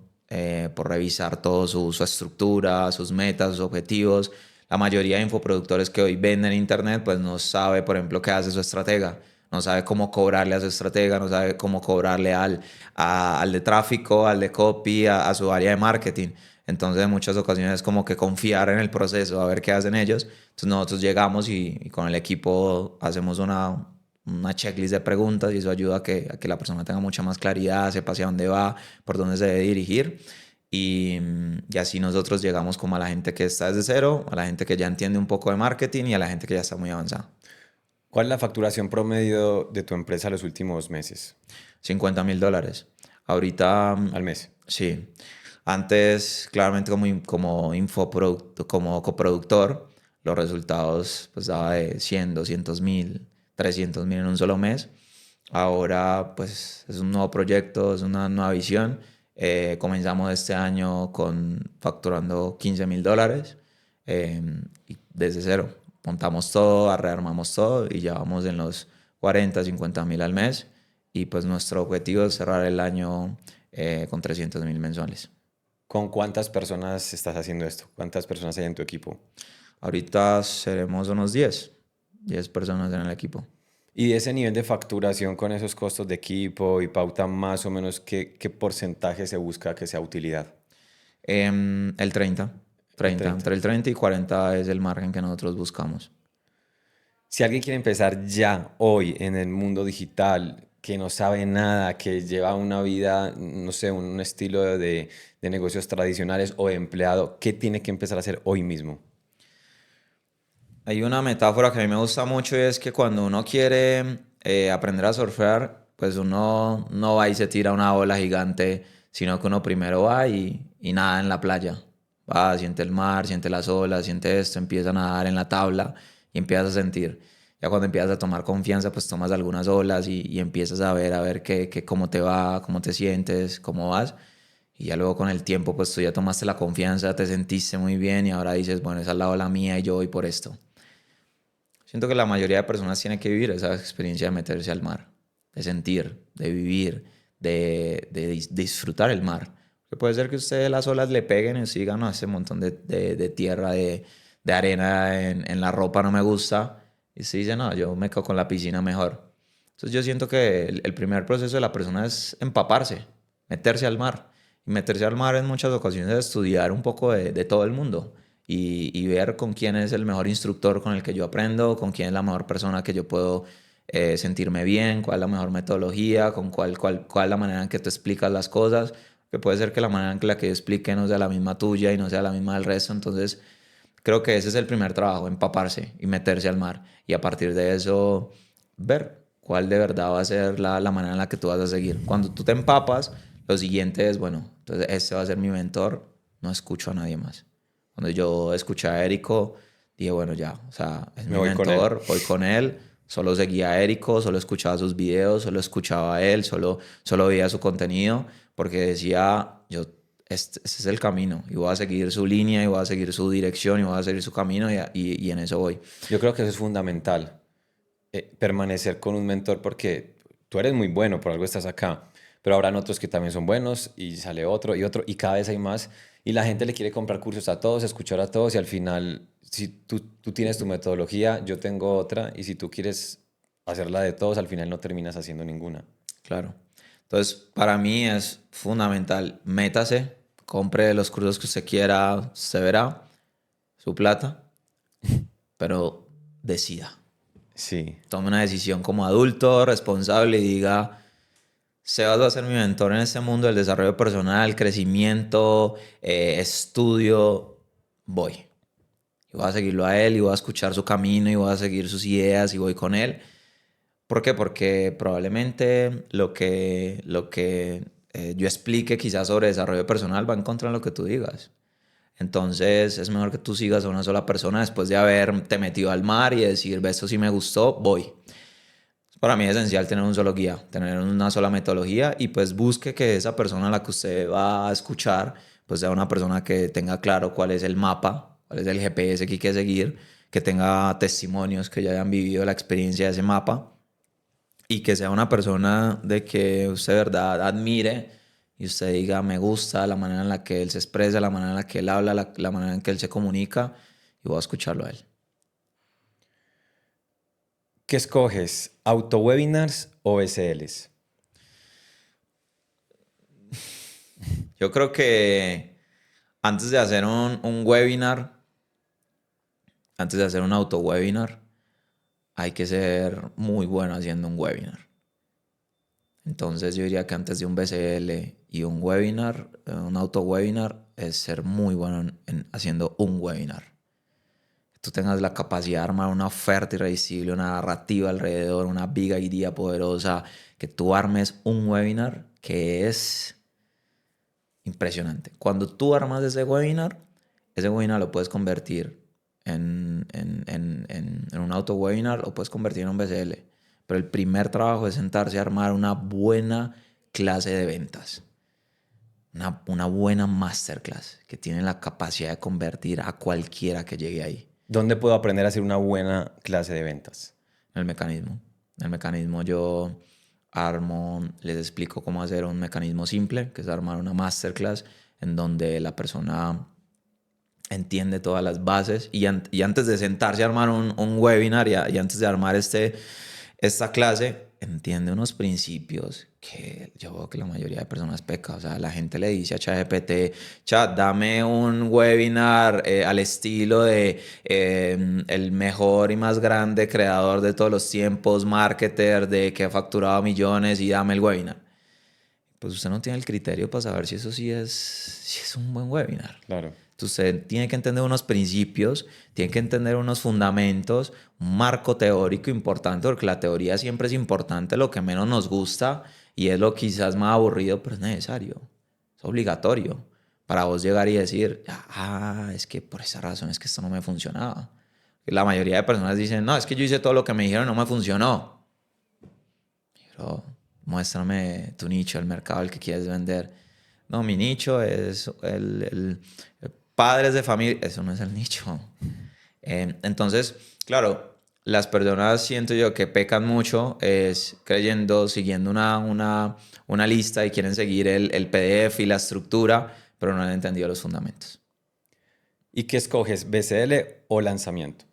por revisar todo su estructura, sus metas, sus objetivos. La mayoría de infoproductores que hoy venden en internet pues no sabe, por ejemplo, qué hace su estratega, no sabe cómo cobrarle a su estratega, no sabe cómo cobrarle al de tráfico, al de copy, a su área de marketing. Entonces en muchas ocasiones es como que confiar en el proceso, a ver qué hacen ellos. Entonces nosotros llegamos y con el equipo hacemos una checklist de preguntas y eso ayuda a que la persona tenga mucha más claridad, sepa hacia dónde va, por dónde se debe dirigir. Y así nosotros llegamos como a la gente que está desde cero, a la gente que ya entiende un poco de marketing y a la gente que ya está muy avanzada. ¿Cuál es la facturación promedio de tu empresa los últimos meses? $50.000. Ahorita, Al mes. sí. Antes, claramente como coproductor, los resultados pues daba de 100, 200.000, 300.000 en un solo mes. Ahora pues es un nuevo proyecto, es una nueva visión. Comenzamos este año facturando $15.000 y desde cero. Montamos todo, rearmamos todo y ya vamos en los 40, 50.000 al mes. Y pues nuestro objetivo es cerrar el año con 300.000 mensuales. ¿Con cuántas personas estás haciendo esto? ¿Cuántas personas hay en tu equipo? Ahorita seremos unos 10 personas en el equipo. Y de ese nivel de facturación con esos costos de equipo y pauta, más o menos, ¿qué porcentaje se busca que sea utilidad? El 30, El 30, 30. entre el 30 y 40 es el margen que nosotros buscamos. Si alguien quiere empezar ya, hoy, en el mundo digital, que no sabe nada, que lleva una vida, no sé, un estilo de negocios tradicionales o de empleado, ¿qué tiene que empezar a hacer hoy mismo? Hay una metáfora que a mí me gusta mucho y es que cuando uno quiere aprender a surfear, pues uno no va y se tira una ola gigante, sino que uno primero va y nada en la playa. Va, siente el mar, siente las olas, siente esto, empieza a nadar en la tabla y empiezas a sentir. Ya cuando empiezas a tomar confianza, pues tomas algunas olas y empiezas a ver cómo te va, cómo te sientes, cómo vas. Y ya luego con el tiempo, pues tú ya tomaste la confianza, te sentiste muy bien y ahora dices, bueno, esa es la ola mía y yo voy por esto. Siento que la mayoría de personas tiene que vivir esa experiencia de meterse al mar, de sentir, de vivir, de disfrutar el mar. Que puede ser que ustedes las olas le peguen y sigan, no, ese montón de tierra, de arena en la ropa no me gusta. Y se dice, no, yo me quedo con la piscina mejor. Entonces yo siento que el primer proceso de la persona es empaparse, meterse al mar. Y meterse al mar en muchas ocasiones es estudiar un poco de todo el mundo y ver con quién es el mejor instructor con el que yo aprendo, con quién es la mejor persona que yo puedo sentirme bien, cuál es la mejor metodología, cuál es la manera en que tú explicas las cosas, que puede ser que la manera en la que yo explique no sea la misma tuya y no sea la misma del resto, entonces creo que ese es el primer trabajo, empaparse y meterse al mar y a partir de eso ver cuál de verdad va a ser la manera en la que tú vas a seguir. Cuando tú te empapas, lo siguiente es, bueno, entonces este va a ser mi mentor, no escucho a nadie más. Cuando yo escuché a Érico, dije, bueno, ya, o sea, es Me mi voy con él. mentor, voy con él, solo seguía a Érico, solo escuchaba sus videos, solo escuchaba a él, solo veía su contenido, porque decía, este es el camino, y voy a seguir su línea, y voy a seguir su dirección, y voy a seguir su camino, y en eso voy. Yo creo que eso es fundamental, permanecer con un mentor porque tú eres muy bueno, por algo estás acá, pero habrán otros que también son buenos y sale otro y cada vez hay más y la gente le quiere comprar cursos a todos, escuchar a todos y al final, si tú tienes tu metodología, yo tengo otra y si tú quieres hacerla de todos, al final no terminas haciendo ninguna. Claro. Entonces, para mí es fundamental, métase, compre los cursos que usted quiera, se verá su plata, pero decida. Sí, Tome una decisión como adulto, responsable y diga, Sebas va a ser mi mentor en este mundo del desarrollo personal, crecimiento, estudio, voy. Y voy a seguirlo a él y voy a escuchar su camino y voy a seguir sus ideas y voy con él. ¿Por qué? Porque probablemente lo que yo explique quizás sobre desarrollo personal va en contra de lo que tú digas. Entonces es mejor que tú sigas a una sola persona después de haberte metido al mar y decir, "Ve, esto sí me gustó, voy". Para mí es esencial tener un solo guía, tener una sola metodología y pues busque que esa persona a la que usted va a escuchar pues sea una persona que tenga claro cuál es el mapa cuál es el GPS que hay que seguir, que tenga testimonios que ya hayan vivido la experiencia de ese mapa y que sea una persona de que usted de verdad admire y usted diga, me gusta la manera en la que él se expresa, la manera en la que él habla, la manera en que él se comunica y voy a escucharlo a él. ¿Qué escoges? ¿Auto-webinars o VCLs? Yo creo que antes de hacer un webinar, antes de hacer un auto-webinar, hay que ser muy bueno haciendo un webinar. Entonces yo diría que antes de un BCL y un webinar, un auto-webinar, es ser muy bueno haciendo un webinar. Que tú tengas la capacidad de armar una oferta irresistible, una narrativa alrededor, una big idea poderosa, que tú armes un webinar que es impresionante. Cuando tú armas ese webinar lo puedes convertir en un auto-webinar o puedes convertir en un BCL. Pero el primer trabajo es sentarse a armar una buena clase de ventas. Una buena masterclass que tiene la capacidad de convertir a cualquiera que llegue ahí. ¿Dónde puedo aprender a hacer una buena clase de ventas? En el mecanismo. En el mecanismo yo les explico cómo hacer un mecanismo simple, que es armar una masterclass en donde la persona entiende todas las bases y antes de sentarse a armar un webinar y antes de armar esta clase, entiende unos principios que yo veo que la mayoría de personas peca. O sea, la gente le dice a ChatGPT, chat, dame un webinar al estilo de el mejor y más grande creador de todos los tiempos, marketer, de que ha facturado millones y dame el webinar. Pues usted no tiene el criterio para saber si eso sí es un buen webinar. Claro. Usted tiene que entender unos principios, tiene que entender unos fundamentos, un marco teórico importante, porque la teoría siempre es importante, lo que menos nos gusta y es lo quizás más aburrido, pero es necesario, es obligatorio para vos llegar y decir, es que por esa razón es que esto no me funcionaba. La mayoría de personas dicen, no, es que yo hice todo lo que me dijeron y no me funcionó. Pero muéstrame tu nicho, el mercado al que quieres vender. No, mi nicho es el padres de familia, eso no es el nicho. Entonces, claro, las personas siento yo que pecan mucho es creyendo, siguiendo una lista y quieren seguir el PDF y la estructura, pero no han entendido los fundamentos. ¿Y qué escoges? ¿BCL o lanzamiento?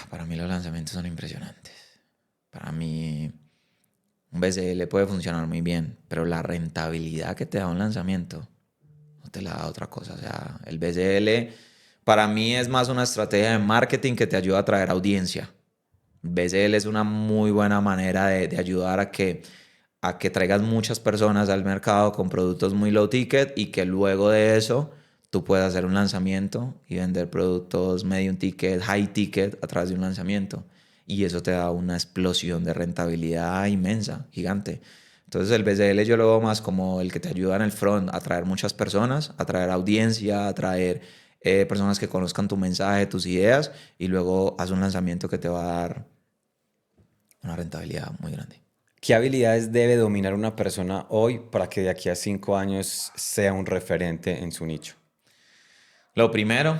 Para mí los lanzamientos son impresionantes. Para mí un BCL puede funcionar muy bien, pero la rentabilidad que te da un lanzamiento no te la da otra cosa. O sea, el BCL para mí es más una estrategia de marketing que te ayuda a traer audiencia. El BCL es una muy buena manera de ayudar a que traigas muchas personas al mercado con productos muy low ticket y que luego de eso tú puedas hacer un lanzamiento y vender productos medium ticket, high ticket a través de un lanzamiento. Y eso te da una explosión de rentabilidad inmensa, gigante. Entonces el BCL yo lo veo más como el que te ayuda en el front a atraer muchas personas, a traer audiencia, a atraer personas que conozcan tu mensaje, tus ideas y luego haz un lanzamiento que te va a dar una rentabilidad muy grande. ¿Qué habilidades debe dominar una persona hoy para que de aquí a 5 años sea un referente en su nicho? Lo primero,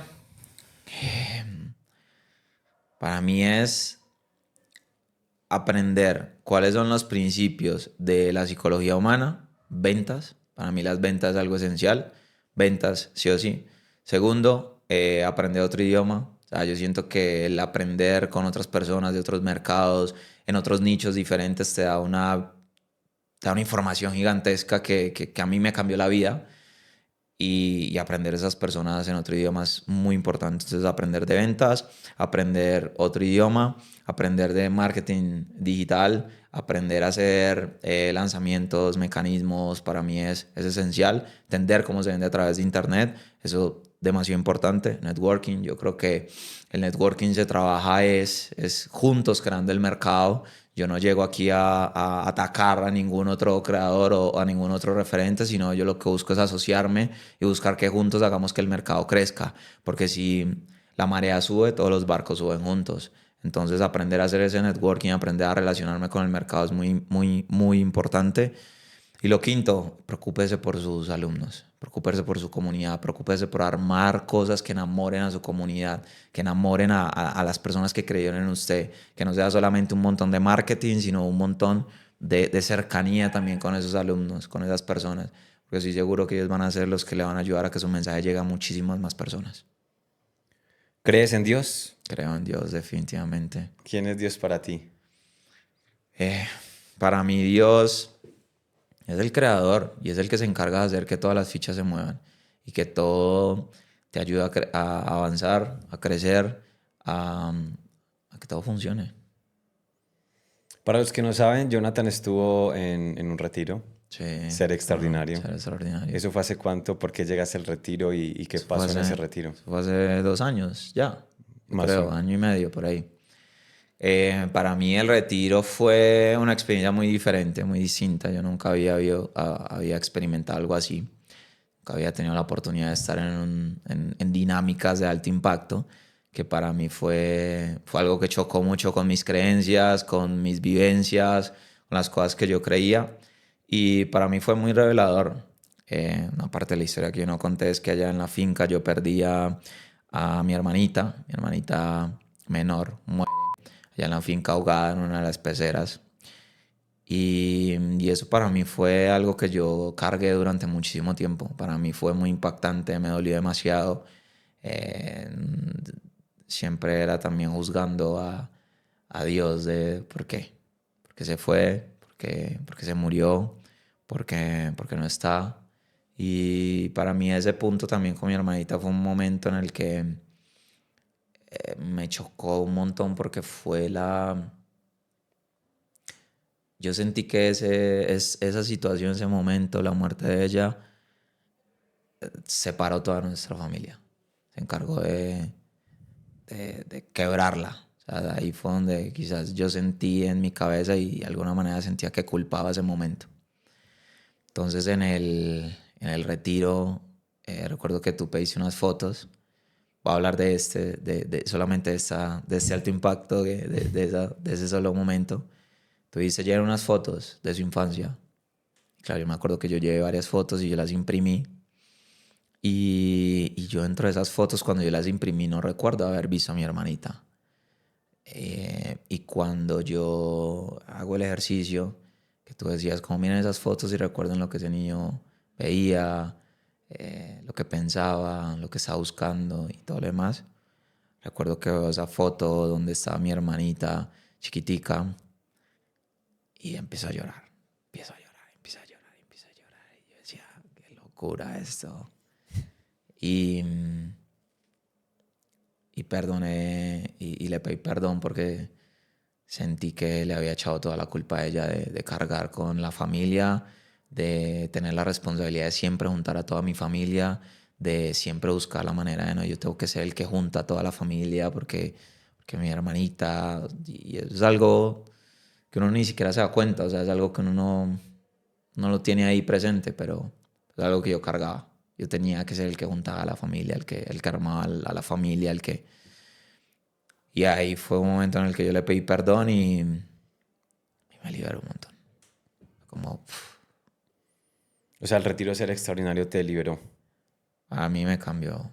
para mí es aprender cuáles son los principios de la psicología humana, ventas. Para mí las ventas es algo esencial. Ventas, sí o sí. Segundo, aprender otro idioma. O sea, yo siento que el aprender con otras personas de otros mercados, en otros nichos diferentes, te da una información gigantesca que a mí me cambió la vida. Y aprender esas personas en otro idioma es muy importante. Entonces, aprender de ventas, aprender otro idioma, aprender de marketing digital, aprender a hacer lanzamientos, mecanismos, para mí es esencial. Entender cómo se vende a través de Internet, eso es demasiado importante. Networking, yo creo que el networking se trabaja es juntos creando el mercado. Yo no llego aquí a atacar a ningún otro creador o a ningún otro referente, sino yo lo que busco es asociarme y buscar que juntos hagamos que el mercado crezca. Porque si la marea sube, todos los barcos suben juntos. Entonces aprender a hacer ese networking, aprender a relacionarme con el mercado es muy, muy, muy importante. Y lo quinto, preocúpese por sus alumnos, preocúpese por su comunidad, preocúpese por armar cosas que enamoren a su comunidad, que enamoren a las personas que creyeron en usted, que no sea solamente un montón de marketing, sino un montón de cercanía también con esos alumnos, con esas personas, porque estoy seguro que ellos van a ser los que le van a ayudar a que su mensaje llegue a muchísimas más personas. ¿Crees en Dios? Creo en Dios, definitivamente. ¿Quién es Dios para ti? Para mí Dios es el creador y es el que se encarga de hacer que todas las fichas se muevan y que todo te ayude a avanzar, a crecer, a que todo funcione. Para los que no saben, Jonathan estuvo en un retiro, Sí. Ser Extraordinario. Ser extraordinario. ¿Eso fue hace cuánto? ¿Por qué llegaste al retiro y qué Eso fue pasó en ese retiro? Eso fue hace 2 años ya, Más o creo, menos. 1 año y medio por ahí. Para mí el retiro fue una experiencia muy diferente, muy distinta. Yo nunca había experimentado algo así. Nunca había tenido la oportunidad de estar en dinámicas de alto impacto, que para mí fue algo que chocó mucho con mis creencias, con mis vivencias, con las cosas que yo creía. Y para mí fue muy revelador. Una parte de la historia que yo no conté es que allá en la finca yo perdí a mi hermanita menor, muere allá en la finca ahogada en una de las peceras. Y eso para mí fue algo que yo cargué durante muchísimo tiempo. Para mí fue muy impactante, me dolió demasiado. Eh, Siempre era también juzgando a Dios de por qué. ¿Por qué se fue? ¿Por qué se murió? ¿Por qué no está? Y para mí ese punto también con mi hermanita fue un momento en el que me chocó un montón porque fue Yo sentí que esa situación, ese momento, la muerte de ella, separó toda nuestra familia. Se encargó de quebrarla. O sea, de ahí fue donde quizás yo sentí en mi cabeza y de alguna manera sentía que culpaba ese momento. Entonces en el retiro, recuerdo que tú pediste unas fotos. Voy a hablar solamente de este alto impacto, de ese solo momento. Tú dices, ya eran unas fotos de su infancia. Claro, yo me acuerdo que yo llevé varias fotos y yo las imprimí. Y yo dentro de esas fotos, cuando yo las imprimí, no recuerdo haber visto a mi hermanita. Y cuando yo hago el ejercicio, que tú decías, como miren esas fotos y recuerden lo que ese niño veía, lo que pensaba, lo que estaba buscando y todo lo demás. Recuerdo que veo esa foto donde estaba mi hermanita chiquitica y empiezo a llorar, empiezo a llorar, empiezo a llorar, empiezo a llorar. Y yo decía, qué locura esto. Y, y perdoné y le pedí perdón porque sentí que le había echado toda la culpa a ella de cargar con la familia, de tener la responsabilidad de siempre juntar a toda mi familia, de siempre buscar la manera de, no, yo tengo que ser el que junta a toda la familia porque mi hermanita, y es algo que uno ni siquiera se da cuenta, o sea, es algo que uno no lo tiene ahí presente, pero es algo que yo cargaba. Yo tenía que ser el que juntaba a la familia, el que armaba a la familia, Y ahí fue un momento en el que yo le pedí perdón y me liberó un montón. Como, O sea, el retiro de Ser Extraordinario te liberó. a mí me cambió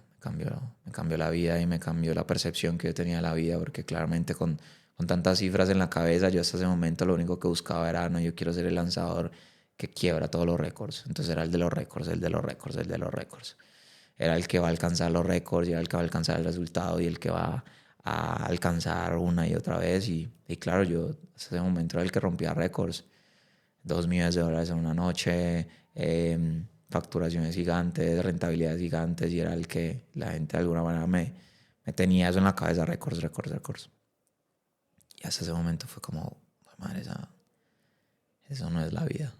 la vida y me cambió la percepción que yo tenía de la vida, porque claramente con tantas cifras en la cabeza, yo hasta ese momento lo único que buscaba era, no, yo quiero ser el lanzador que quiebra todos los récords. Entonces era el de los récords, el de los récords, el de los récords. Era el que va a alcanzar los récords y era el que va a alcanzar el resultado y el que va a alcanzar una y otra vez. Y claro, yo hasta ese momento era el que rompía récords. $2 millones en una noche, facturaciones gigantes, rentabilidades gigantes, y era el que la gente de alguna manera me tenía eso en la cabeza, récords, récords, récords. Y hasta ese momento fue como, madre, eso no es la vida.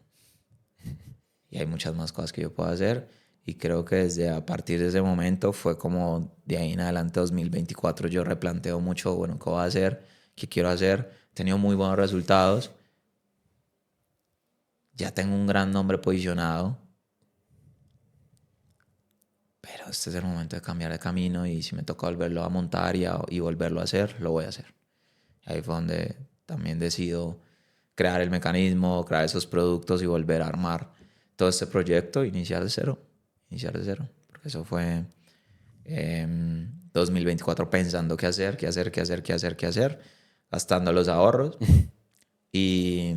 Y hay muchas más cosas que yo puedo hacer. Y creo que a partir de ese momento fue como de ahí en adelante 2024 yo replanteo mucho, bueno, ¿qué voy a hacer? ¿Qué quiero hacer? He tenido muy buenos resultados. Ya tengo un gran nombre posicionado. Pero este es el momento de cambiar de camino y si me toca volverlo a montar y volverlo a hacer, lo voy a hacer. Ahí fue donde también decido crear el mecanismo, crear esos productos y volver a armar todo este proyecto, iniciar de cero. Porque eso fue 2024 pensando qué hacer, gastando los ahorros. y,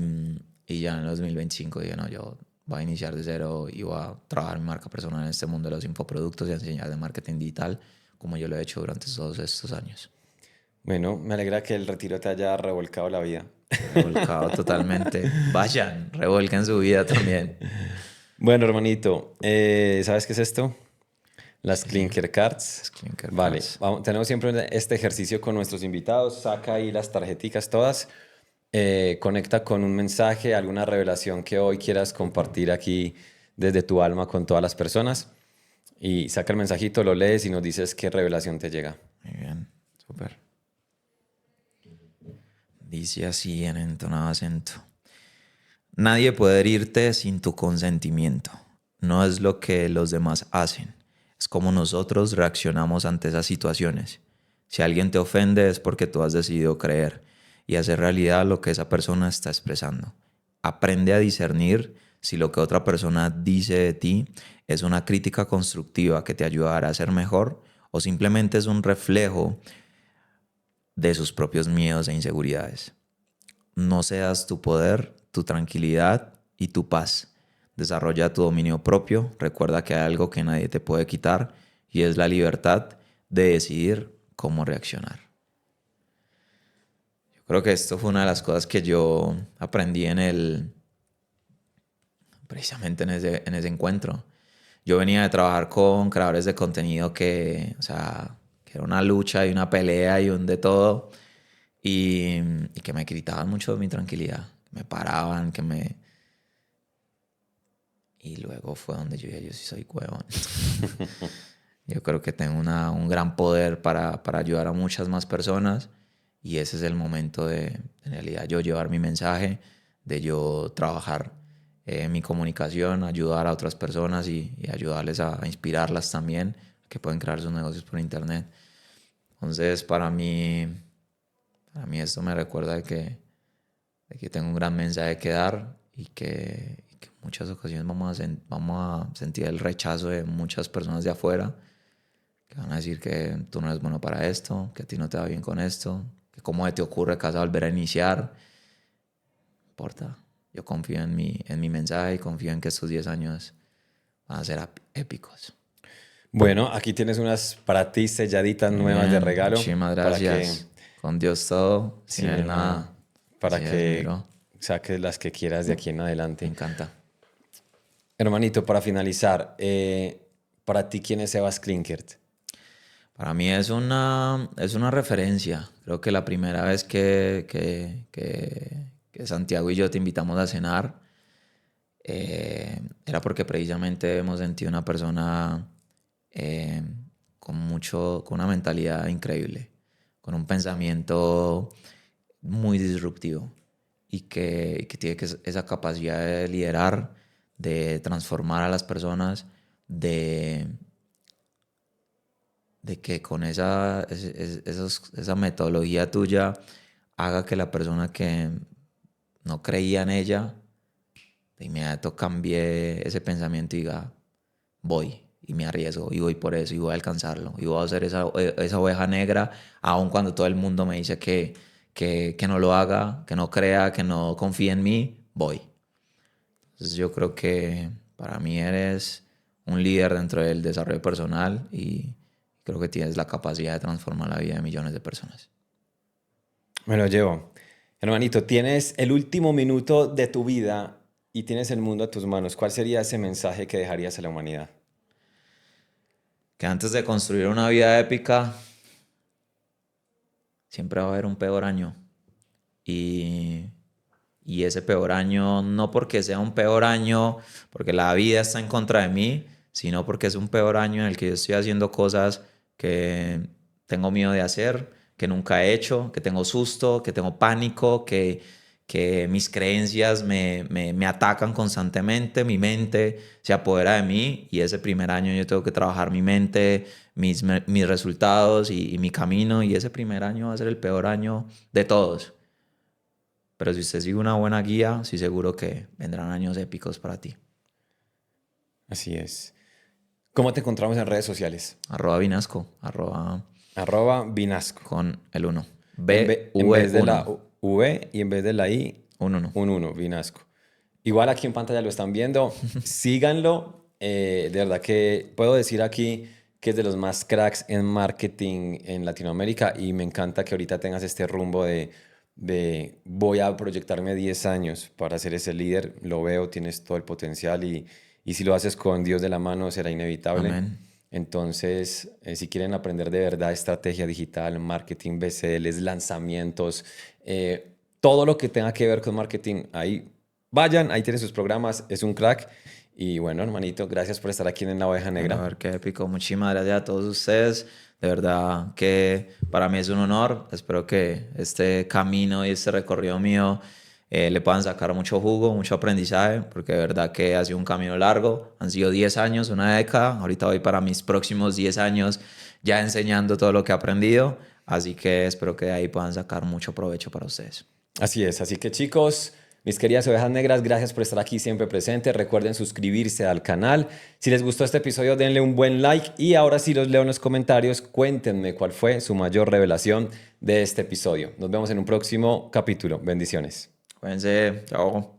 y ya en 2025 dije, no, yo voy a iniciar de cero y voy a trabajar mi marca personal en este mundo de los infoproductos y a enseñar de marketing digital como yo lo he hecho durante todos estos años. Bueno, me alegra que el retiro te haya revolcado la vida. Revolcado totalmente. Vayan, revuelquen su vida también. Bueno, hermanito, ¿sabes qué es esto? Las Clinker Cards. Las Clinker Vale, Cards. tenemos siempre este ejercicio con nuestros invitados. Saca ahí las tarjeticas todas. Conecta con un mensaje, alguna revelación que hoy quieras compartir aquí desde tu alma con todas las personas. Y saca el mensajito, lo lees y nos dices qué revelación te llega. Muy bien, súper. Dice así en entonado acento. Nadie puede herirte sin tu consentimiento. No es lo que los demás hacen. Es como nosotros reaccionamos ante esas situaciones. Si alguien te ofende es porque tú has decidido creer y hacer realidad lo que esa persona está expresando. Aprende a discernir si lo que otra persona dice de ti es una crítica constructiva que te ayudará a ser mejor o simplemente es un reflejo de sus propios miedos e inseguridades. No cedas tu poder, tu tranquilidad y tu paz. Desarrolla tu dominio propio. Recuerda que hay algo que nadie te puede quitar y es la libertad de decidir cómo reaccionar. Yo creo que esto fue una de las cosas que yo aprendí precisamente en ese encuentro. Yo venía de trabajar con creadores de contenido que era una lucha y una pelea y un de todo. Y que me gritaban mucho de mi tranquilidad. Me paraban, Y luego fue donde yo dije, yo sí soy huevón. Yo creo que tengo un gran poder para ayudar a muchas más personas. Y ese es el momento de, en realidad, yo llevar mi mensaje, de yo trabajar mi comunicación, ayudar a otras personas y ayudarles a inspirarlas también, que pueden crear sus negocios por internet. Entonces, para mí esto me recuerda de que tengo un gran mensaje que dar y que en muchas ocasiones vamos a sentir el rechazo de muchas personas de afuera que van a decir que tú no eres bueno para esto, que a ti no te va bien con esto, que cómo te ocurre que vas a volver a iniciar. No importa, yo confío en mi mensaje y confío en que estos 10 años van a ser épicos. Bueno, aquí tienes unas para ti selladitas nuevas de Bien, regalo. muchísimas Para gracias. Con Dios todo, sin sí, él hermano, nada. para Así es, que mi bro. saques las que quieras de aquí en Me adelante. encanta. Hermanito, para finalizar, para ti, ¿quién es Sebas Klinkert? Para mí es una referencia. Creo que la primera vez que Santiago y yo te invitamos a cenar era porque precisamente hemos sentido una persona eh, con una mentalidad increíble, con un pensamiento muy disruptivo y que tiene esa capacidad de liderar, de transformar a las personas, de que con esa metodología tuya haga que la persona que no creía en ella de inmediato cambie ese pensamiento y diga, voy y me arriesgo y voy por eso y voy a alcanzarlo y voy a hacer esa oveja negra, aun cuando todo el mundo me dice que no lo haga, que no crea, que no confíe en mí, voy. Entonces yo creo que para mí eres un líder dentro del desarrollo personal y creo que tienes la capacidad de transformar la vida de millones de personas. Me lo llevo. Hermanito, tienes el último minuto de tu vida y tienes el mundo a tus manos. ¿Cuál sería ese mensaje que dejarías a la humanidad? Que antes de construir una vida épica, siempre va a haber un peor año. Y, y ese peor año, no porque sea un peor año, porque la vida está en contra de mí, sino porque es un peor año en el que yo estoy haciendo cosas que tengo miedo de hacer, que nunca he hecho, que tengo susto, que tengo pánico, que mis creencias me atacan constantemente, mi mente se apodera de mí y ese primer año yo tengo que trabajar mi mente, mis resultados y mi camino y ese primer año va a ser el peor año de todos. Pero si usted sigue una buena guía, sí seguro que vendrán años épicos para ti. Así es. ¿Cómo te encontramos en redes sociales? @Vinasco, @Vinasco. con el 1. En vez de la V1. V y en vez de la I, Un 1. un 1, Vinasco. Igual aquí en pantalla lo están viendo. Síganlo. De verdad que puedo decir aquí que es de los más cracks en marketing en Latinoamérica y me encanta que ahorita tengas este rumbo de voy a proyectarme 10 años para ser ese líder. Lo veo, tienes todo el potencial y si lo haces con Dios de la mano será inevitable. Amén. Entonces, si quieren aprender de verdad estrategia digital, marketing, BCLs, lanzamientos, todo lo que tenga que ver con marketing, ahí vayan, ahí tienen sus programas, es un crack. Y bueno, hermanito, gracias por estar aquí en La Oveja Negra. A ver, qué épico. Muchísimas gracias a todos ustedes. De verdad que para mí es un honor. Espero que este camino y este recorrido mío le puedan sacar mucho jugo, mucho aprendizaje, porque de verdad que ha sido un camino largo. Han sido 10 años, una década. Ahorita voy para mis próximos 10 años ya enseñando todo lo que he aprendido. Así que espero que de ahí puedan sacar mucho provecho para ustedes. Así es, así que chicos, mis queridas ovejas negras, gracias por estar aquí siempre presentes. Recuerden suscribirse al canal. Si les gustó este episodio, denle un buen like. Y ahora sí los leo en los comentarios. Cuéntenme cuál fue su mayor revelación de este episodio. Nos vemos en un próximo capítulo. Bendiciones. Cuídense. Chao.